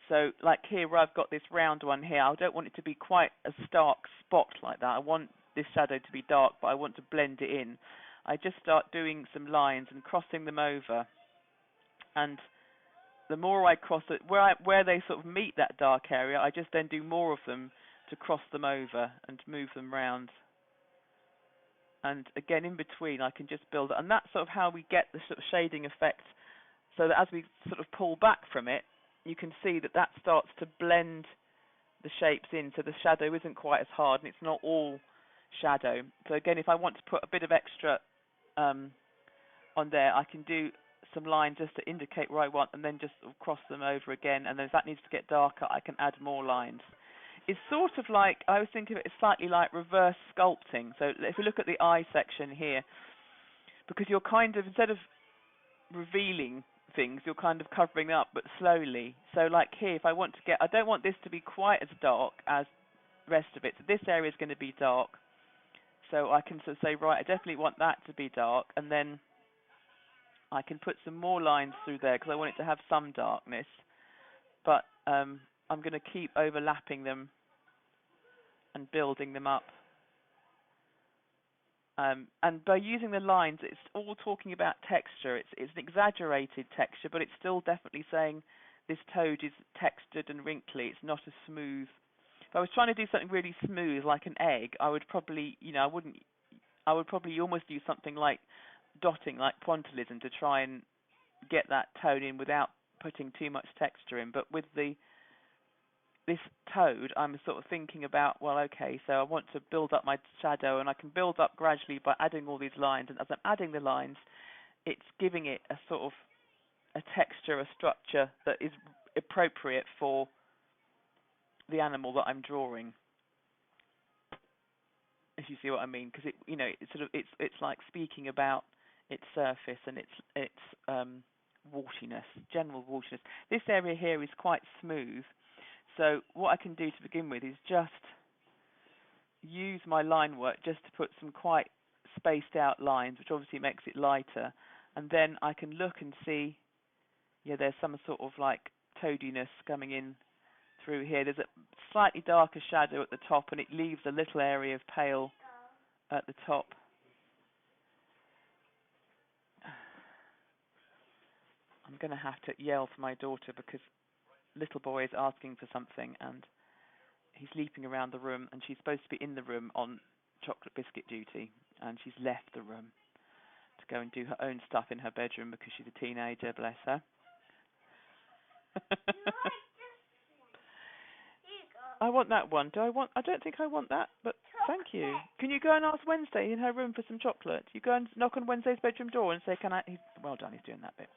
So like here, where I've got this round one here, I don't want it to be quite a stark spot like that. I want this shadow to be dark, but I want to blend it in. I just start doing some lines and crossing them over, and the more I cross it, where they sort of meet that dark area, I just then do more of them to cross them over and move them round. And again, in between, I can just build it, and that's sort of how we get the sort of shading effect. So that as we sort of pull back from it, you can see that starts to blend the shapes in, so the shadow isn't quite as hard, and it's not all shadow. So again, if I want to put a bit of extra on there, I can do some lines just to indicate where I want, and then just sort of cross them over again. And then if that needs to get darker, I can add more lines. It's sort of like, I always think of it as slightly like reverse sculpting. So if you look at the eye section here, because you're kind of, instead of revealing things, you're kind of covering up, but slowly. So like here, if I want to I don't want this to be quite as dark as the rest of it. So this area is going to be dark. So I can sort of say, right, I definitely want that to be dark, and then I can put some more lines through there because I want it to have some darkness. But I'm going to keep overlapping them and building them up. And by using the lines, it's all talking about texture. It's an exaggerated texture, but it's still definitely saying this toad is textured and wrinkly. It's not as smooth. If I was trying to do something really smooth, like an egg, I would probably, I would probably almost do something like dotting, like pointillism, to try and get that tone in without putting too much texture in. But with this toad, I'm sort of thinking about, well, okay, so I want to build up my shadow, and I can build up gradually by adding all these lines. And as I'm adding the lines, it's giving it a sort of a texture, a structure that is appropriate for the animal that I'm drawing, if you see what I mean. Because it's like speaking about its surface and its wartiness, general wartiness. This area here is quite smooth, so what I can do to begin with is just use my line work just to put some quite spaced out lines, which obviously makes it lighter, and then I can look and see, yeah, there's some sort of like toadiness coming in through here. There's a slightly darker shadow at the top, and it leaves a little area of pale at the top. I'm going to have to yell for my daughter because little boy is asking for something, and he's leaping around the room, and she's supposed to be in the room on chocolate biscuit duty, and she's left the room to go and do her own stuff in her bedroom because she's a teenager, bless her. I want that one. I don't think I want that, but thank you. Can you go and ask Wednesday in her room for some chocolate? You go and knock on Wednesday's bedroom door and say, can I? Well done, he's doing that bit.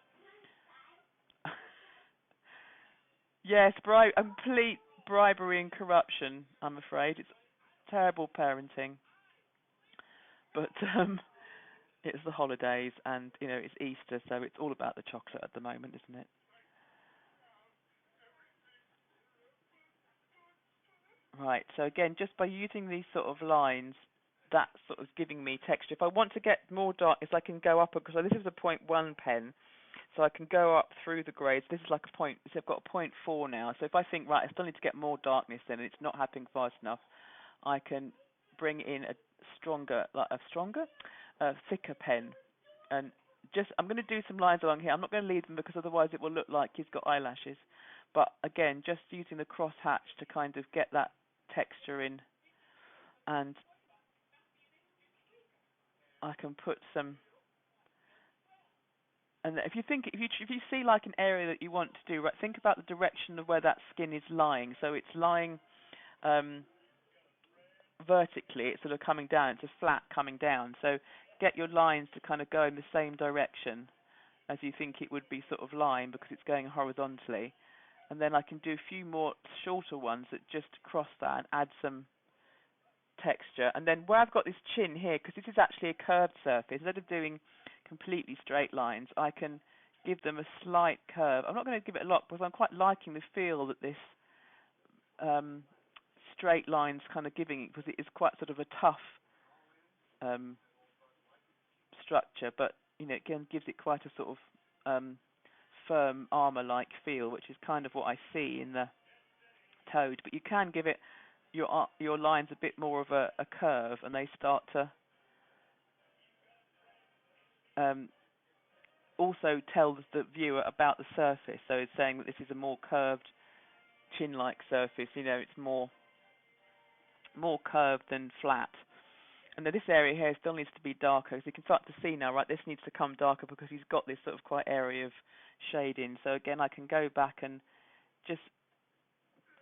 Yes, complete bribery and corruption, I'm afraid. It's terrible parenting. But it's the holidays, and it's Easter, so it's all about the chocolate at the moment, isn't it? Right, so again, just by using these sort of lines, that's sort of giving me texture. If I want to get more darkness, I can go up, because this is a 0.1 pen, so I can go up through the grades. This is like a point, so I've got a 0.4 now. So if I think, right, I still need to get more darkness in, and it's not happening fast enough, I can bring in a thicker pen. And I'm going to do some lines along here. I'm not going to leave them because otherwise it will look like he's got eyelashes. But again, just using the cross hatch to kind of get that texture in, and I can put some. And if you see like an area that you want to do, right, think about the direction of where that skin is lying. So it's lying vertically, it's sort of coming down. It's a flat coming down. So get your lines to kind of go in the same direction as you think it would be sort of lying, because it's going horizontally. And then I can do a few more shorter ones that just cross that and add some texture. And then where I've got this chin here, because this is actually a curved surface, instead of doing completely straight lines, I can give them a slight curve. I'm not going to give it a lot because I'm quite liking the feel that this straight line's kind of giving it, because it is quite sort of a tough structure, but it again gives it quite a sort of firm armor-like feel, which is kind of what I see in the toad. But you can give it your lines a bit more of a curve, and they start to also tell the viewer about the surface. So it's saying that this is a more curved chin-like surface. It's more curved than flat. And then this area here still needs to be darker, so you can start to see now, right, this needs to come darker because he's got this sort of quite area of shading. So again, I can go back and just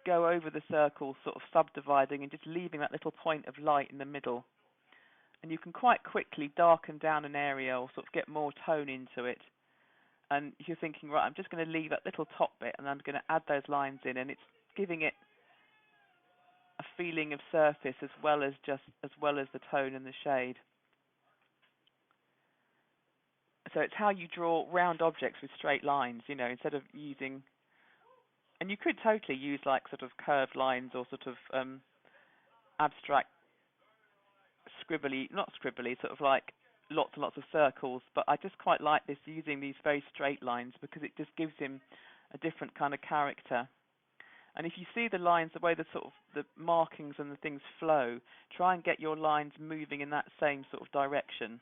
go over the circle, sort of subdividing and just leaving that little point of light in the middle. And you can quite quickly darken down an area or sort of get more tone into it. And you're thinking, right, I'm just going to leave that little top bit and I'm going to add those lines in, and it's giving it a feeling of surface as well as the tone and the shade. So it's how you draw round objects with straight lines, instead of using, and you could totally use like sort of curved lines or sort of abstract not scribbly, sort of like lots and lots of circles. But I just quite like this, using these very straight lines, because it just gives him a different kind of character. And if you see the lines, the way the sort of the markings and the things flow, try and get your lines moving in that same sort of direction,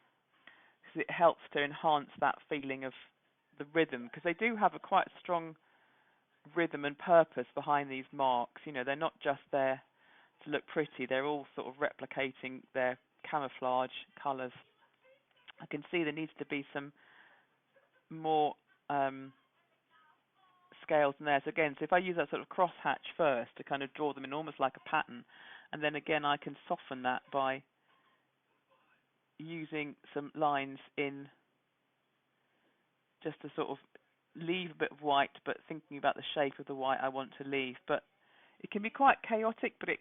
because it helps to enhance that feeling of the rhythm, because they do have a quite strong rhythm and purpose behind these marks. They're not just there to look pretty, they're all sort of replicating their camouflage colours. I can see there needs to be some more scales in there. So again, if I use that sort of cross hatch first to kind of draw them in almost like a pattern, and then again I can soften that by using some lines in, just to sort of leave a bit of white, but thinking about the shape of the white I want to leave. But it can be quite chaotic, but it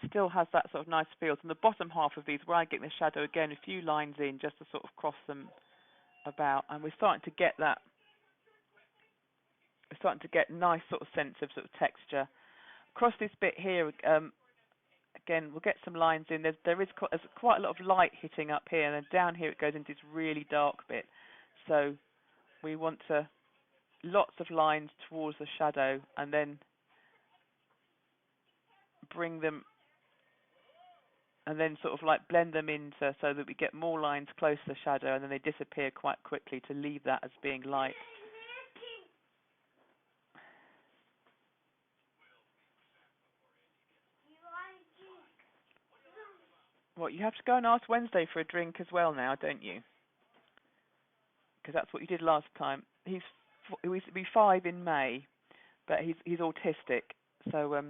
still has that sort of nice feel. So in the bottom half of these, where I get the shadow, again, a few lines in just to sort of cross them about, and we're starting to get that. We're starting to get nice sort of sense of texture. Across this bit here, again, we'll get some lines in. There's quite a lot of light hitting up here, and then down here it goes into this really dark bit. So we want lots of lines towards the shadow, and then bring them, and then sort of like blend them into, so that we get more lines close to the shadow, and then they disappear quite quickly to leave that as being light. What, you have to go and ask Wednesday for a drink as well now, don't you? Because that's what you did last time. He'll be 5 in May, but he's autistic, so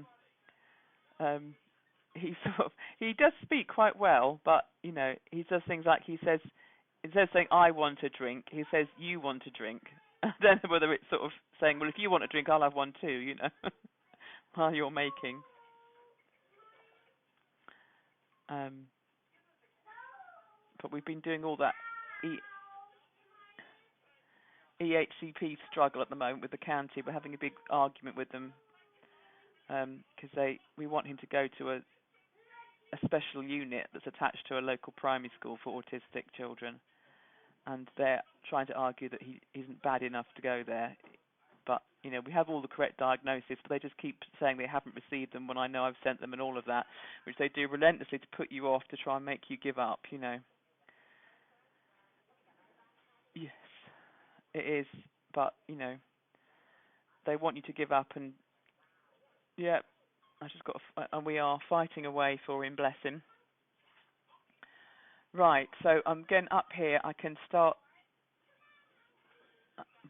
he does speak quite well, but he does things like, he says, instead of saying I want a drink, he says you want a drink. I don't know whether it's sort of saying, well, if you want a drink, I'll have one too, while you're making. But we've been doing all that EHCP struggle at the moment with the county. We're having a big argument with them because we want him to go to a special unit that's attached to a local primary school for autistic children, and they're trying to argue that he isn't bad enough to go there. But, we have all the correct diagnosis, but they just keep saying they haven't received them when I know I've sent them and all of that, which they do relentlessly to put you off, to try and make you give up, Yes, it is, but, they want you to give up, and, yeah, and we are fighting away for him, bless him. Right, so I'm getting up here. I can start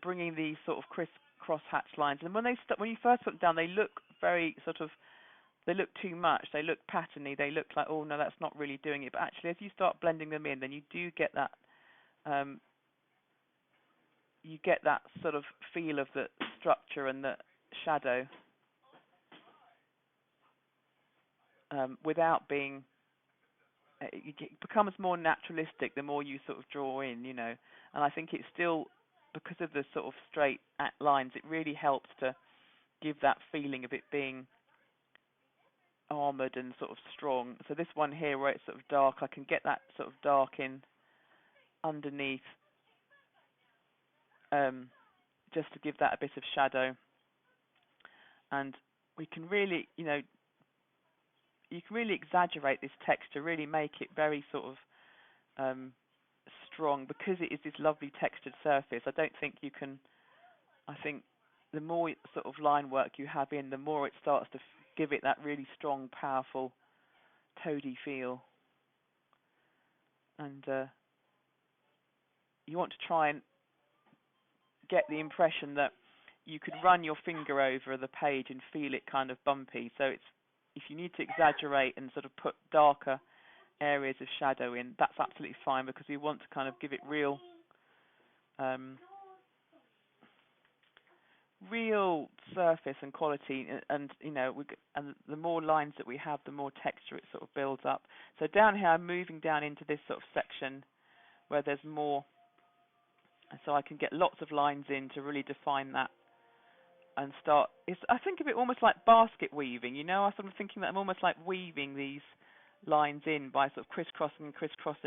bringing these sort of cross hatch lines, and when you first put them down, they look very they look too much. They look patterny. They look like, oh no, that's not really doing it. But actually, as you start blending them in, then you do get that sort of feel of the structure and the shadow without being. It becomes more naturalistic the more you sort of draw in, And I think it's still, because of the sort of straight lines, it really helps to give that feeling of it being armoured and sort of strong. So this one here, where it's sort of dark, I can get that sort of dark in underneath, just to give that a bit of shadow. And we can really, you can really exaggerate this texture, really make it very sort of strong, because it is this lovely textured surface. I don't think you can. I think the more sort of line work you have in, the more it starts to give it that really strong, powerful, toady feel. And you want to try and get the impression that you could run your finger over the page and feel it kind of bumpy. So if you need to exaggerate and sort of put darker areas of shadow in, that's absolutely fine, because we want to kind of give it real surface and quality, and and the more lines that we have, the more texture it sort of builds up. So down here, I'm moving down into this sort of section where there's more, so I can get lots of lines in to really define that and start. I think of it almost like basket weaving. I'm sort of thinking that I'm almost like weaving these lines in by sort of crisscrossing,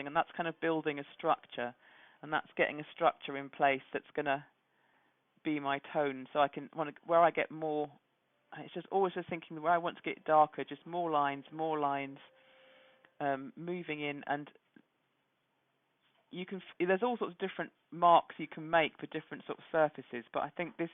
and that's kind of building a structure, and that's getting a structure in place that's going to be my tone. So I can where I get more. It's just always just thinking where I want to get darker, just more lines, moving in, and there's all sorts of different marks you can make for different sort of surfaces, but I think this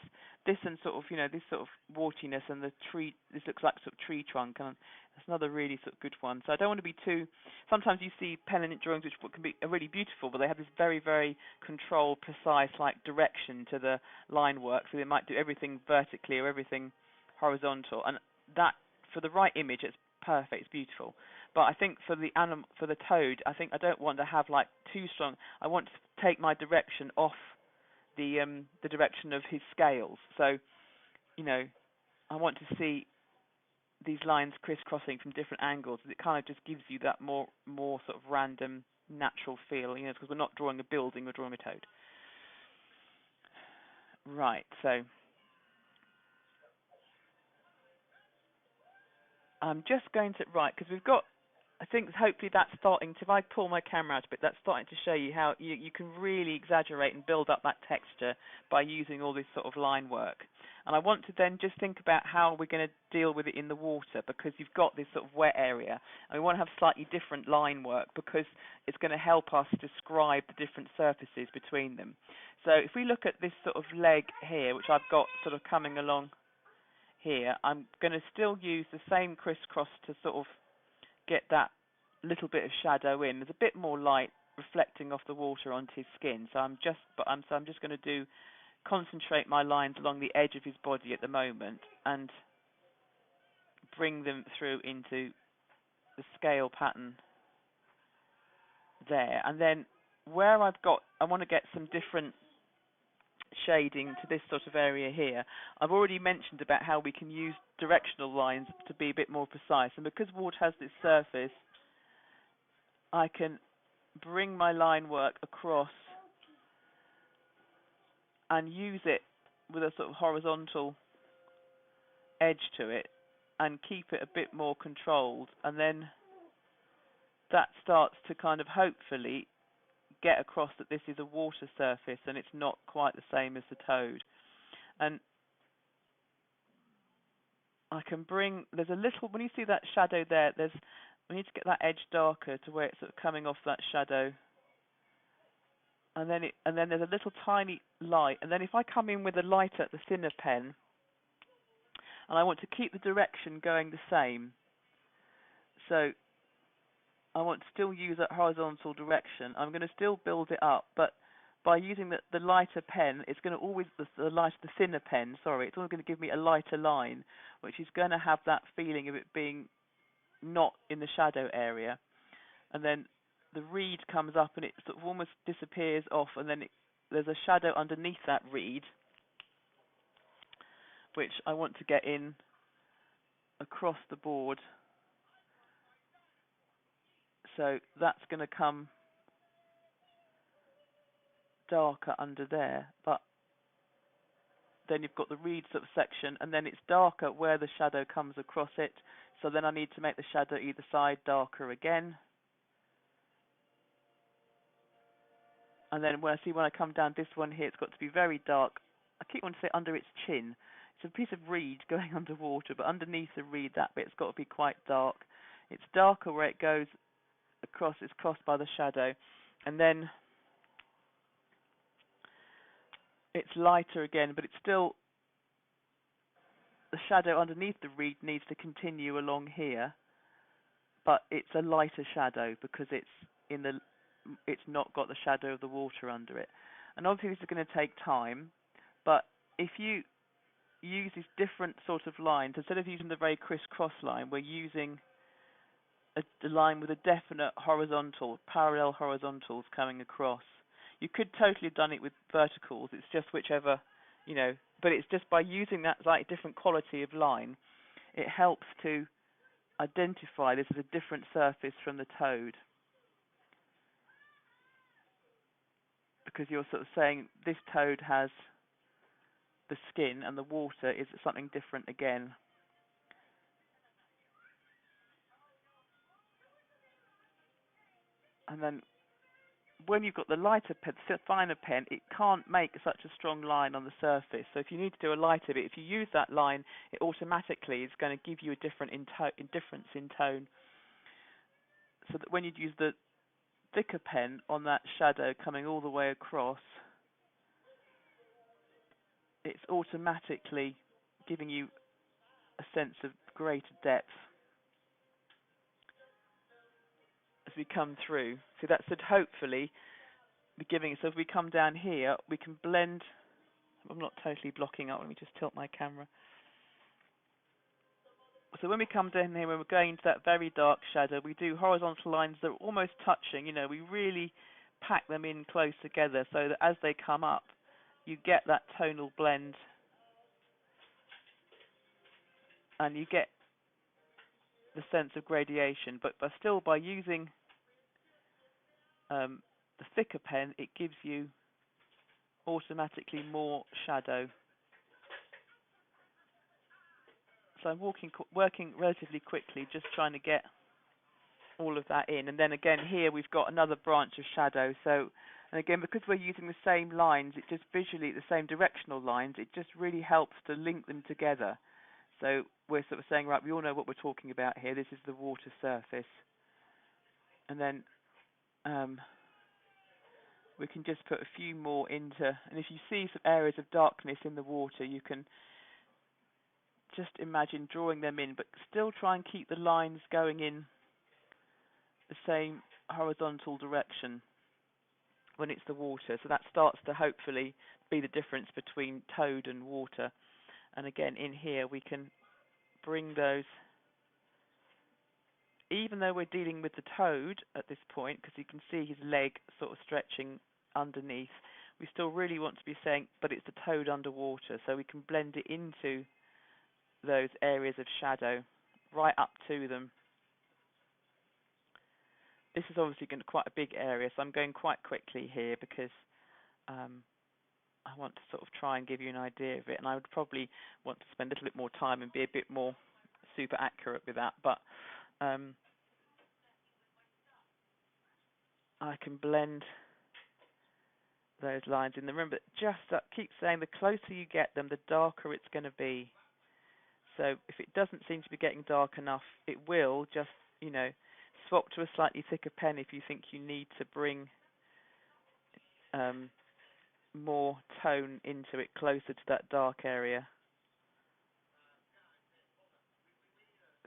and sort of this sort of wartiness and the tree, this looks like sort of tree trunk, and that's another really sort of good one. So I don't want to be too. Sometimes you see pen and ink drawings which can be really beautiful, but they have this very, very controlled, precise direction to the line work. So they might do everything vertically or everything horizontal, and that, for the right image, it's perfect, it's beautiful. But I think for the toad, I think I don't want to have too strong. I want to take my direction off the direction of his scales. So, I want to see these lines crisscrossing from different angles. It kind of just gives you that more sort of random, natural feel. Because we're not drawing a building, we're drawing a toad. Right. So I'm just going to because we've got. I think hopefully that's starting to, if I pull my camera out a bit, that's starting to show you how you can really exaggerate and build up that texture by using all this sort of line work. And I want to then just think about how we're going to deal with it in the water, because you've got this sort of wet area, and we want to have slightly different line work because it's going to help us describe the different surfaces between them. So if we look at this sort of leg here, which I've got sort of coming along here, I'm going to still use the same crisscross to sort of get that little bit of shadow in. There's a bit more light reflecting off the water onto his skin. So I'm just going to concentrate my lines along the edge of his body at the moment and bring them through into the scale pattern there. And then where I want to get some different shading to this sort of area here. I've already mentioned about how we can use directional lines to be a bit more precise, and because water has this surface, I can bring my line work across and use it with a sort of horizontal edge to it and keep it a bit more controlled, and then that starts to kind of hopefully get across that this is a water surface and it's not quite the same as the toad. And I can bring, there's a little, when you see that shadow there, we need to get that edge darker to where it's sort of coming off that shadow. And then there's a little tiny light. And then if I come in with a lighter, the thinner pen, and I want to keep the direction going the same. So I want to still use that horizontal direction. I'm going to still build it up, but by using the lighter pen, it's going to always, the thinner pen, sorry, it's always going to give me a lighter line, which is going to have that feeling of it being not in the shadow area. And then the reed comes up and it sort of almost disappears off, and then there's a shadow underneath that reed, which I want to get in across the board. So that's going to come darker under there, but then you've got the reed sort of section, and then it's darker where the shadow comes across it. So then I need to make the shadow either side darker again. And then when I come down this one here, it's got to be very dark. I keep wanting to say under its chin. It's a piece of reed going underwater, but underneath the reed, that bit's got to be quite dark. It's darker where it goes across, it's crossed by the shadow. And then it's lighter again, but it's still, the shadow underneath the reed needs to continue along here, but it's a lighter shadow because it's not got the shadow of the water under it. And obviously this is going to take time, but if you use these different sort of lines, instead of using the very crisscross line, we're using a line with a definite horizontal, parallel horizontals coming across. You could totally have done it with verticals, it's just whichever, but it's just by using that slightly different quality of line, it helps to identify this as a different surface from the toad. Because you're sort of saying this toad has the skin and the water is something different again. And then when you've got the lighter pen, finer pen, it can't make such a strong line on the surface. So if you need to do a lighter bit, if you use that line, it automatically is going to give you a difference in tone. So that when you use the thicker pen on that shadow coming all the way across, it's automatically giving you a sense of greater depth as we come through. So that should hopefully be giving us, so if we come down here, we can blend. I'm not totally blocking up, let me just tilt my camera. So when we come down here, when we're going into that very dark shadow, we do horizontal lines that are almost touching, we really pack them in close together so that as they come up, you get that tonal blend and you get the sense of gradation, but still by using the thicker pen, it gives you automatically more shadow. So I'm working relatively quickly, just trying to get all of that in. And then again here we've got another branch of shadow. So, and again, because we're using the same lines, it just visually, the same directional lines, it just really helps to link them together. So we're sort of saying, right, we all know what we're talking about here. This is the water surface. And then we can just put a few more into, and if you see some areas of darkness in the water, you can just imagine drawing them in, but still try and keep the lines going in the same horizontal direction when it's the water. So that starts to hopefully be the difference between toad and water. And again, in here we can bring those, even though we're dealing with the toad at this point, because you can see his leg sort of stretching underneath, we still really want to be saying, but it's the toad underwater, so we can blend it into those areas of shadow right up to them. This is obviously going to be quite a big area, so I'm going quite quickly here because I want to sort of try and give you an idea of it, and I would probably want to spend a little bit more time and be a bit more super accurate with that, but I can blend those lines in. Remember, just keep saying the closer you get them, the darker it's going to be. So if it doesn't seem to be getting dark enough, it will just, swap to a slightly thicker pen if you think you need to bring more tone into it, closer to that dark area.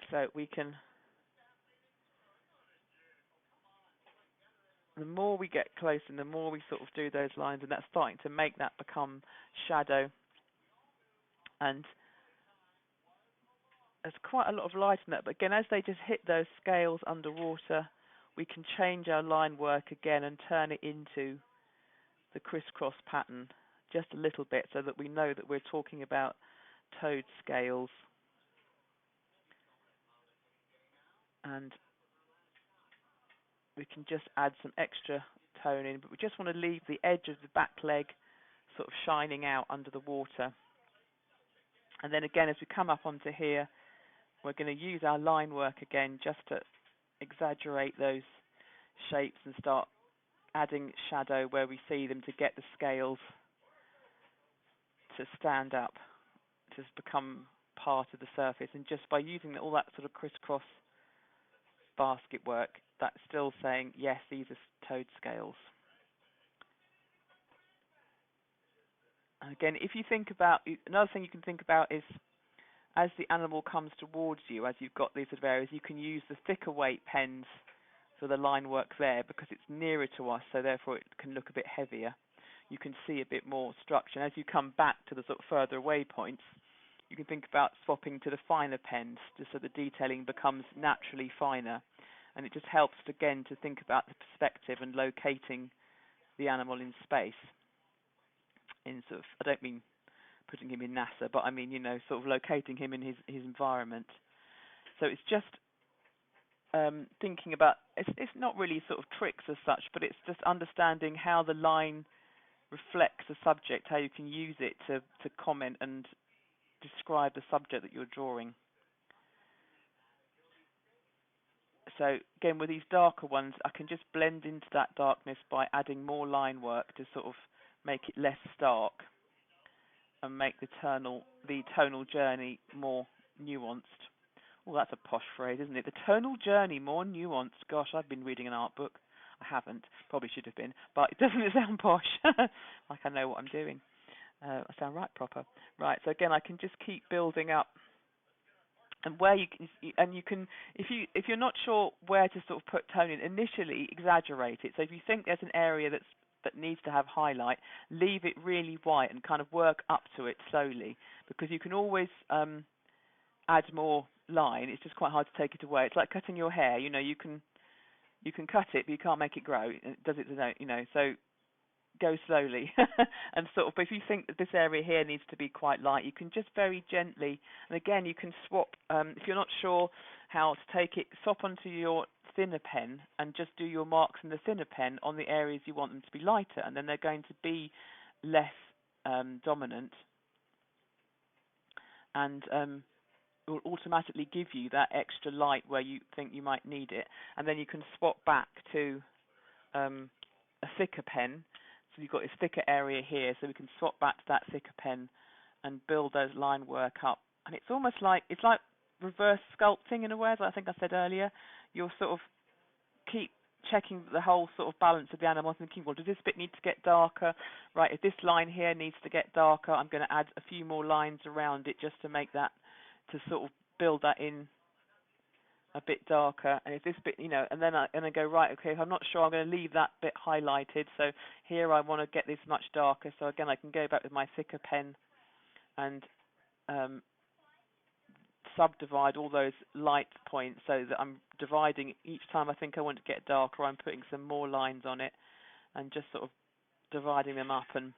So we can, the more we get close and the more we sort of do those lines, and that's starting to make that become shadow. And there's quite a lot of light in that, but again, as they just hit those scales underwater, we can change our line work again and turn it into the crisscross pattern just a little bit, so that we know that we're talking about toad scales. And we can just add some extra tone in, but we just want to leave the edge of the back leg sort of shining out under the water. And then again, as we come up onto here, we're going to use our line work again just to exaggerate those shapes and start adding shadow where we see them to get the scales to stand up, to become part of the surface. And just by using all that sort of crisscross basket work, that's still saying, yes, these are toad scales. And again, if you think about, another thing you can think about is, as the animal comes towards you, as you've got these sort of areas, you can use the thicker weight pens for the line work there, because it's nearer to us, so therefore it can look a bit heavier. You can see a bit more structure. And as you come back to the sort of further away points, you can think about swapping to the finer pens, just so the detailing becomes naturally finer. And it just helps, again, to think about the perspective and locating the animal in space. In sort of, I don't mean putting him in NASA, but I mean, sort of locating him in his environment. So it's just thinking about, it's not really sort of tricks as such, but it's just understanding how the line reflects the subject, how you can use it to comment and describe the subject that you're drawing. So again, with these darker ones, I can just blend into that darkness by adding more line work to sort of make it less stark and make the tonal journey more nuanced. Well, that's a posh phrase, isn't it? The tonal journey more nuanced. Gosh, I've been reading an art book. I haven't. Probably should have been. But doesn't it sound posh? Like I know what I'm doing. I sound right proper. Right, so again, I can just keep building up. And where you can, if you're not sure where to sort of put tone in, initially exaggerate it. So if you think there's an area that needs to have highlight, leave it really white and kind of work up to it slowly, because you can always add more line. It's just quite hard to take it away. It's like cutting your hair. You can cut it, but you can't make it grow. Does it? So go slowly and sort of. But if you think that this area here needs to be quite light, you can just very gently. And again, you can swap. If you're not sure how to take it, swap onto your thinner pen and just do your marks in the thinner pen on the areas you want them to be lighter, and then they're going to be less dominant, and it will automatically give you that extra light where you think you might need it. And then you can swap back to a thicker pen. So you've got this thicker area here, so we can swap back to that thicker pen and build those line work up. And it's almost like, it's like reverse sculpting in a way, as I think I said earlier. You'll sort of keep checking the whole sort of balance of the animal, thinking, well, does this bit need to get darker? Right, if this line here needs to get darker, I'm going to add a few more lines around it just to make that, to sort of build that in a bit darker. And if this bit, and then I go, right, okay, if I'm not sure, I'm going to leave that bit highlighted. So here I want to get this much darker. So again, I can go back with my thicker pen and subdivide all those light points, so that I'm dividing each time I think I want to get darker, I'm putting some more lines on it and just sort of dividing them up. And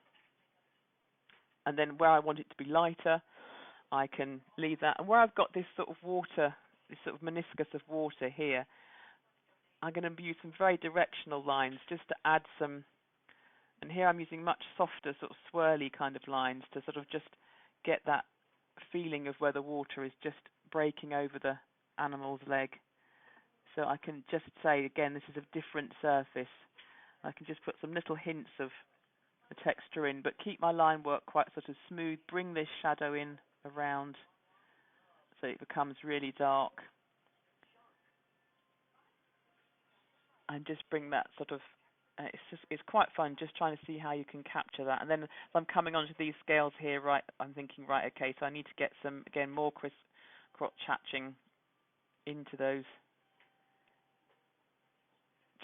then where I want it to be lighter, I can leave that. And where I've got this sort of water, this sort of meniscus of water here, I'm going to use some very directional lines just to add some, and here I'm using much softer sort of swirly kind of lines to sort of just get that feeling of where the water is just breaking over the animal's leg. So I can just say, again, this is a different surface. I can just put some little hints of the texture in, but keep my line work quite sort of smooth. Bring this shadow in around so it becomes really dark. And just bring that sort of, it's quite fun just trying to see how you can capture that. And then if I'm coming onto these scales here, right, I'm thinking, right, okay, so I need to get some, again, more crotch hatching into those,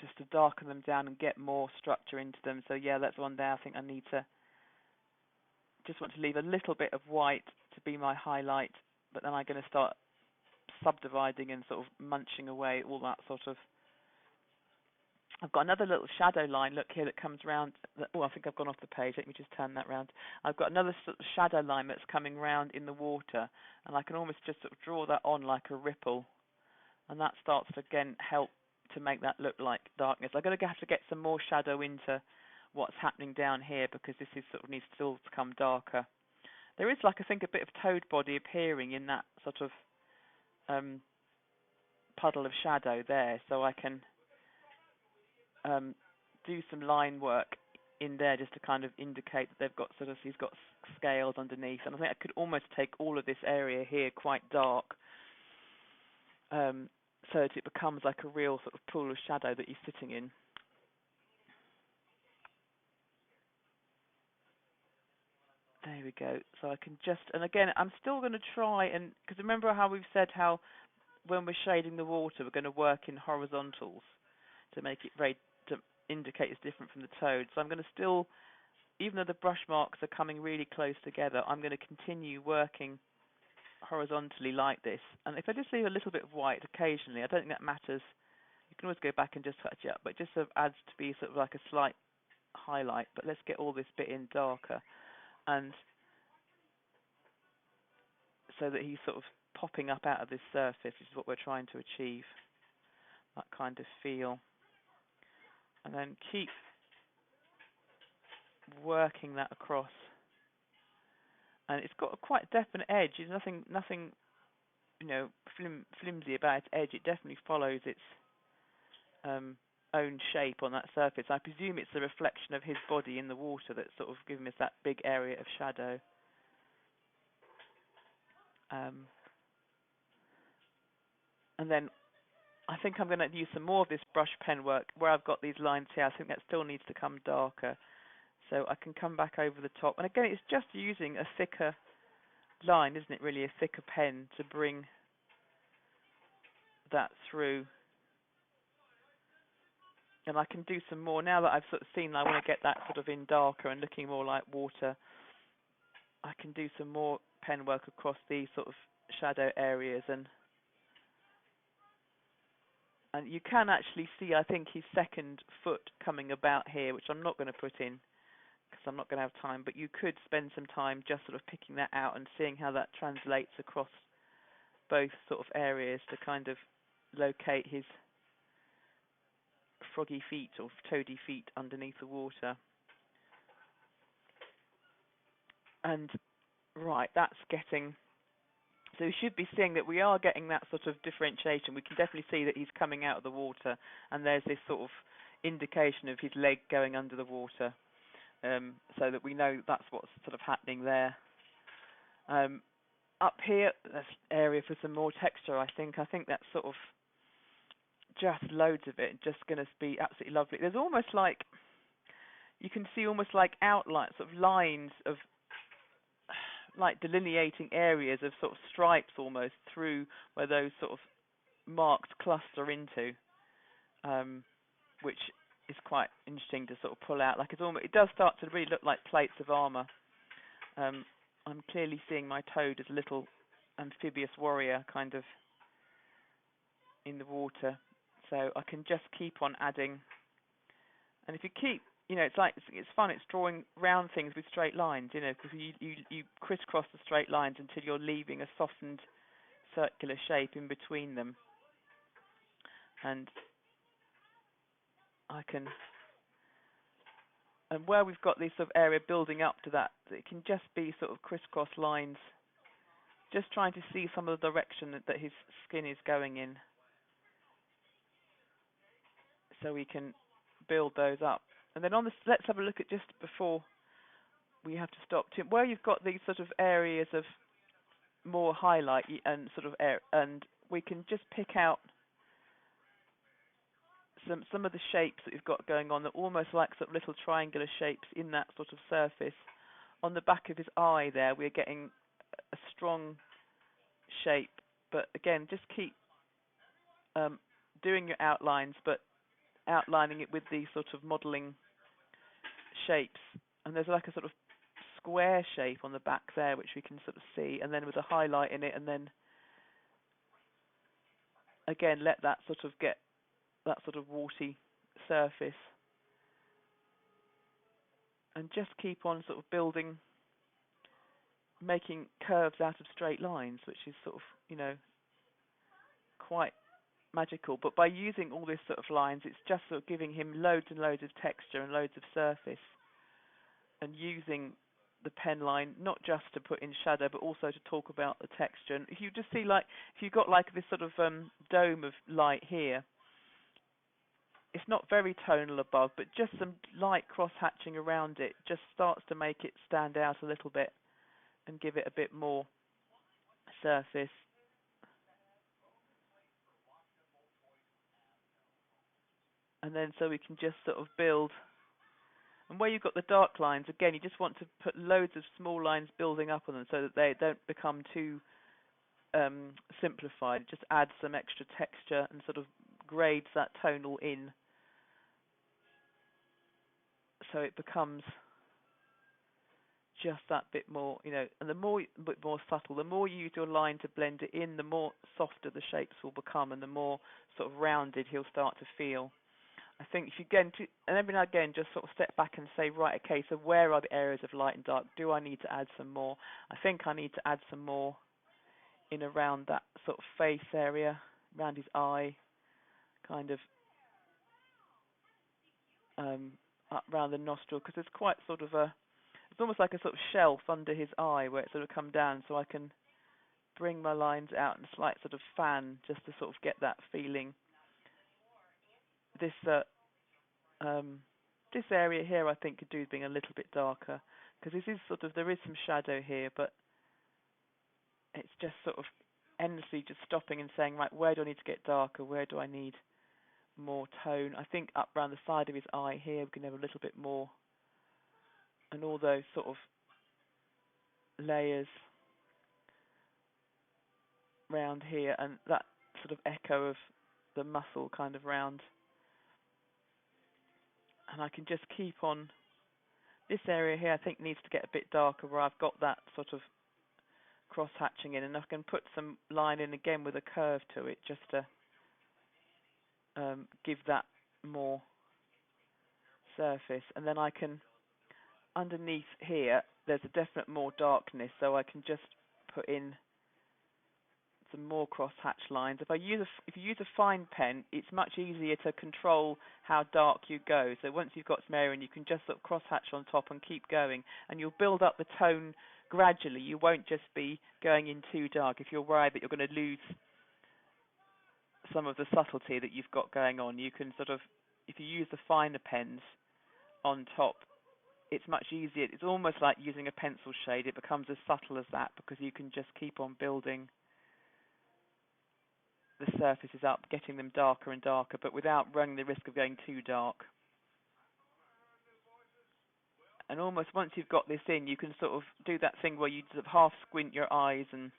just to darken them down and get more structure into them. So yeah, that's one there. I think I need to, just want to leave a little bit of white to be my highlight, but then I'm going to start subdividing and sort of munching away all that sort of. I've got another little shadow line, look here, that comes round. Oh, I think I've gone off the page. Let me just turn that round. I've got another sort of shadow line that's coming round in the water, and I can almost just sort of draw that on like a ripple, and that starts to, again, help to make that look like darkness. I'm going to have to get some more shadow into what's happening down here, because this is sort of needs still to become darker. There is, like, I think, a bit of toad body appearing in that sort of puddle of shadow there, so I can do some line work in there just to kind of indicate that they've got sort of, he's got scales underneath, and I think I could almost take all of this area here quite dark, so that it becomes like a real sort of pool of shadow that he's sitting in. There we go. So I can just, and again, I'm still going to try, and because remember how we've said how when we're shading the water, we're going to work in horizontals to make it very, to indicate it's different from the toad. So I'm going to still, even though the brush marks are coming really close together, I'm going to continue working horizontally like this. And if I just leave a little bit of white occasionally, I don't think that matters. You can always go back and just touch it up, but it just sort of adds to be sort of like a slight highlight. But let's get all this bit in darker, and so that he's sort of popping up out of this surface, which is what we're trying to achieve, that kind of feel. And then keep working that across. And it's got a quite definite edge. There's nothing, you know, flimsy about its edge. It definitely follows its own shape on that surface. I presume it's the reflection of his body in the water that's sort of giving us that big area of shadow. And then I think I'm going to use some more of this brush pen work where I've got these lines here. I think that still needs to come darker. So I can come back over the top. And again, it's just using a thicker line, isn't it, really, a thicker pen to bring that through. And I can do some more. Now that I've sort of seen I want to get that sort of in darker and looking more like water, I can do some more pen work across these sort of shadow areas. And you can actually see, I think, his second foot coming about here, which I'm not going to put in because I'm not going to have time, but you could spend some time just sort of picking that out and seeing how that translates across both sort of areas to kind of locate his froggy feet or toady feet underneath the water. And right, that's getting, so we should be seeing that we are getting that sort of differentiation. We can definitely see that he's coming out of the water, and there's this sort of indication of his leg going under the water, so that we know that's what's sort of happening there. Up here, there's area for some more texture, I think. I think that's sort of just loads of it, just going to be absolutely lovely. There's almost like, you can see almost like outlines, sort of lines of, like delineating areas of sort of stripes almost through where those sort of marks cluster into, which is quite interesting to sort of pull out. Like it's almost, it does start to really look like plates of armor. I'm clearly seeing my toad as a little amphibious warrior kind of in the water. So I can just keep on adding. And if you keep, you know, it's like, it's fun, it's drawing round things with straight lines, you know, because you crisscross the straight lines until you're leaving a softened circular shape in between them. And I can, and where we've got this sort of area building up to that, it can just be sort of crisscross lines Just trying to see some of the direction that his skin is going in, so we can build those up. And then let's have a look at just before we have to stop, Tim, where you've got these sort of areas of more highlight and sort of and we can just pick out some of the shapes that you've got going on that are almost like sort of little triangular shapes in that sort of surface. On the back of his eye there, we're getting a strong shape, but again, just keep doing your outlines, but outlining it with these sort of modelling shapes. And there's like a sort of square shape on the back there, which we can sort of see, and then with a highlight in it, and then again, let that sort of get that sort of warty surface, and just keep on sort of building, making curves out of straight lines, which is sort of, you know, quite magical. But by using all this sort of lines, it's just sort of giving him loads and loads of texture and loads of surface, and using the pen line not just to put in shadow, but also to talk about the texture. And if you just see, like, if you've got like this sort of dome of light here, it's not very tonal above, but just some light cross-hatching around it just starts to make it stand out a little bit and give it a bit more surface. And then so we can just sort of build. And where you've got the dark lines, again, you just want to put loads of small lines building up on them so that they don't become too simplified. Just add some extra texture and sort of grades that tonal in, so it becomes just that bit more, you know, and the more bit more subtle, the more you use your line to blend it in, the more softer the shapes will become, and the more sort of rounded he'll start to feel. I think if you and every now and again just sort of step back and say, right, okay, so where are the areas of light and dark? Do I need to add some more? I think I need to add some more in around that sort of face area, around his eye, kind of up around the nostril, because there's quite sort of it's almost like a sort of shelf under his eye where it sort of come down, so I can bring my lines out and slight sort of fan just to sort of get that feeling. This this area here I think could do with being a little bit darker, because this is sort of, there is some shadow here, but it's just sort of endlessly just stopping and saying, right, where do I need to get darker? Where do I need more tone? I think up around the side of his eye here we can have a little bit more, and all those sort of layers round here, and that sort of echo of the muscle kind of round. And I can just keep on. This area here I think needs to get a bit darker, where I've got that sort of cross hatching in, and I can put some line in again with a curve to it, just to give that more surface. And then I can, underneath here, there's a definite more darkness, so I can just put in some more cross-hatch lines. If you use a fine pen, it's much easier to control how dark you go. So once you've got some area, and you can just sort of cross-hatch on top and keep going, and you'll build up the tone gradually. You won't just be going in too dark. If you're worried that you're going to lose some of the subtlety that you've got going on, you can sort of, if you use the finer pens on top, it's much easier. It's almost like using a pencil shade. It becomes as subtle as that, because you can just keep on building the surfaces up, getting them darker and darker, but without running the risk of going too dark. And almost once you've got this in, you can sort of do that thing where you sort of half squint your eyes and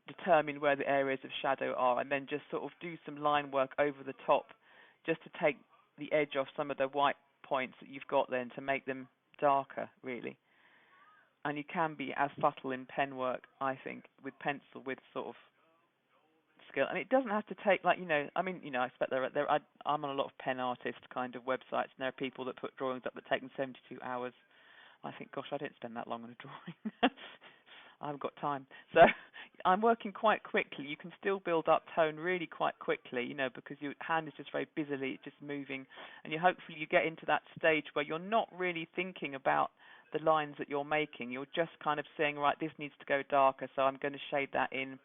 determine where the areas of shadow are, and then just sort of do some line work over the top, just to take the edge off some of the white points that you've got then, to make them darker, really. And you can be as subtle in pen work, I think, with pencil, with sort of skill. And it doesn't have to take, like, I I expect I'm on a lot of pen artist kind of websites, and there are people that put drawings up that take them 72 hours. I think, gosh, I didn't spend that long on a drawing. I haven't got time. So I'm working quite quickly. You can still build up tone really quite quickly, because your hand is just very busily just moving, and hopefully you get into that stage where you're not really thinking about the lines that you're making. You're just kind of saying, right, this needs to go darker, so I'm going to shade that in.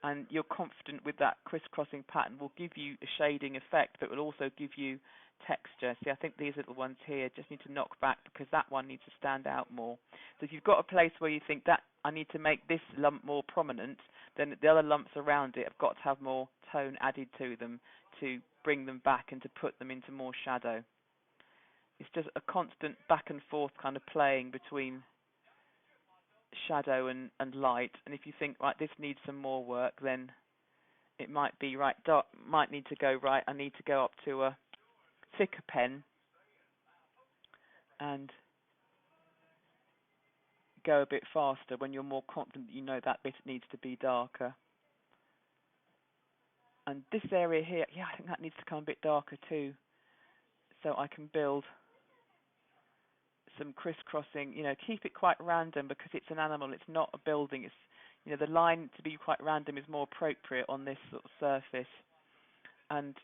And you're confident with that crisscrossing pattern will give you a shading effect, but will also give you texture. See, I think these little ones here just need to knock back because that one needs to stand out more. So if you've got a place where you think that I need to make this lump more prominent, then the other lumps around it have got to have more tone added to them to bring them back and to put them into more shadow. It's just a constant back and forth kind of playing between shadow and light. And if you think, right, this needs some more work, then it might be right, dark, might need to go right. I need to go up to a thicker pen and go a bit faster when you're more confident that you know that bit needs to be darker. And this area here, yeah, I think that needs to come a bit darker too, so I can build some crisscrossing, keep it quite random because it's an animal, it's not a building. It's, the line to be quite random is more appropriate on this sort of surface. And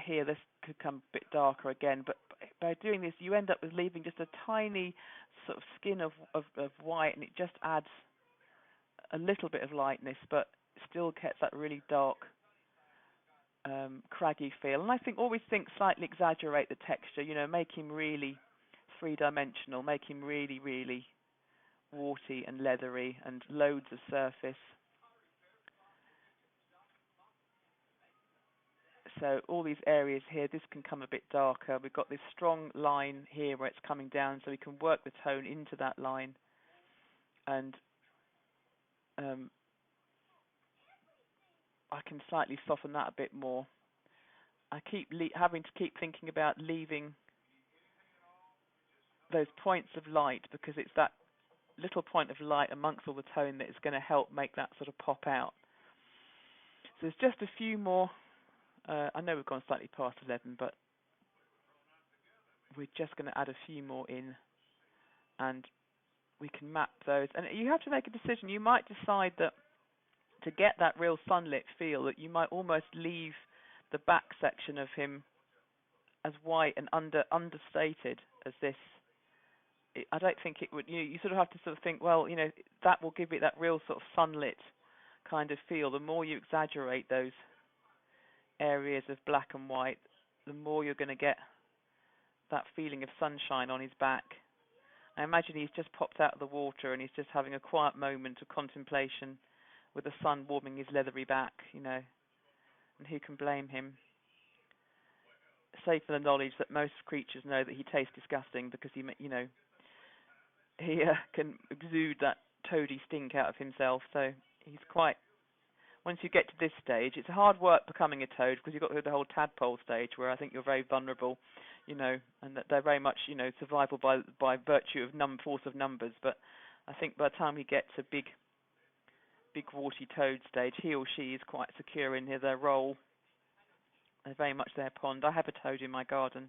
here, this could come a bit darker again, but by doing this, you end up with leaving just a tiny sort of skin of white, and it just adds a little bit of lightness, but still gets that really dark, craggy feel. And I think always slightly exaggerate the texture, make him really three-dimensional, make him really, really warty and leathery and loads of surface. So all these areas here, this can come a bit darker. We've got this strong line here where it's coming down, so we can work the tone into that line. And I can slightly soften that a bit more. I keep having to keep thinking about leaving those points of light because it's that little point of light amongst all the tone that is going to help make that sort of pop out. So there's just a few more. I know we've gone slightly past 11, but we're just going to add a few more in, and we can map those. And you have to make a decision. You might decide that to get that real sunlit feel, that you might almost leave the back section of him as white and understated as this. I don't think it would. You sort of have to sort of think, well, that will give it that real sort of sunlit kind of feel. The more you exaggerate those areas of black and white, the more you're going to get that feeling of sunshine on his back. I imagine he's just popped out of the water and he's just having a quiet moment of contemplation with the sun warming his leathery back, and who can blame him? Save for the knowledge that most creatures know that he tastes disgusting because he can exude that toady stink out of himself. So he's quite. Once you get to this stage, it's hard work becoming a toad because you've got through the whole tadpole stage where I think you're very vulnerable, and that they're very much, survival by virtue of force of numbers. But I think by the time we get to big warty toad stage, he or she is quite secure in their role. They're very much their pond. I have a toad in my garden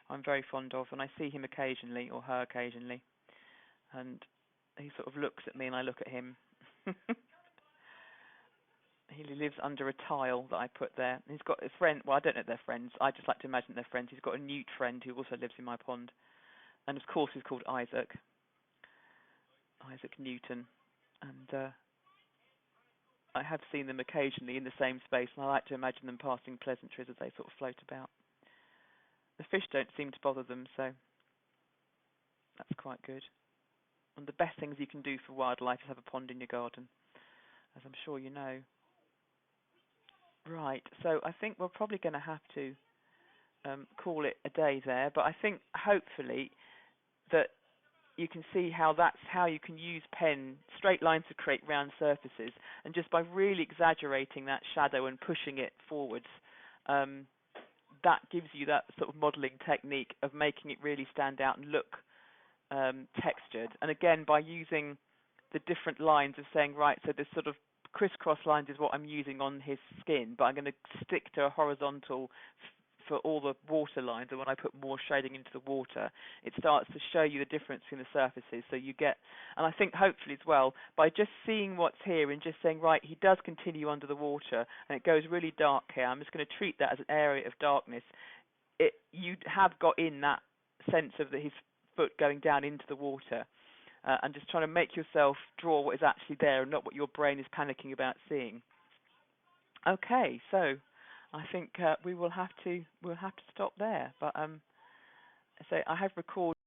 I'm very fond of, and I see him occasionally, or her occasionally, and he sort of looks at me and I look at him. He lives under a tile that I put there. He's got a friend. Well, I don't know if they're friends. I just like to imagine they're friends. He's got a newt friend who also lives in my pond, and of course he's called Isaac Newton. And I have seen them occasionally in the same space, and I like to imagine them passing pleasantries as they sort of float about. The fish don't seem to bother them, so that's quite good. One of the best things you can do for wildlife is have a pond in your garden, as I'm sure you know. Right, so I think we're probably going to have to call it a day there, but I think hopefully that you can see how that's how you can use straight lines to create round surfaces, and just by really exaggerating that shadow and pushing it forwards, that gives you that sort of modelling technique of making it really stand out and look textured. And again, by using the different lines of saying, right, so this sort of crisscross lines is what I'm using on his skin, but I'm going to stick to a horizontal for all the water lines, and when I put more shading into the water, it starts to show you the difference between the surfaces. So you get, and I think hopefully as well, by just seeing what's here and just saying, right, he does continue under the water, and it goes really dark here, I'm just going to treat that as an area of darkness. You have got in that sense of his foot going down into the water. and just trying to make yourself draw what is actually there and not what your brain is panicking about seeing. Okay, so I think we'll have to stop there. But so I have recorded.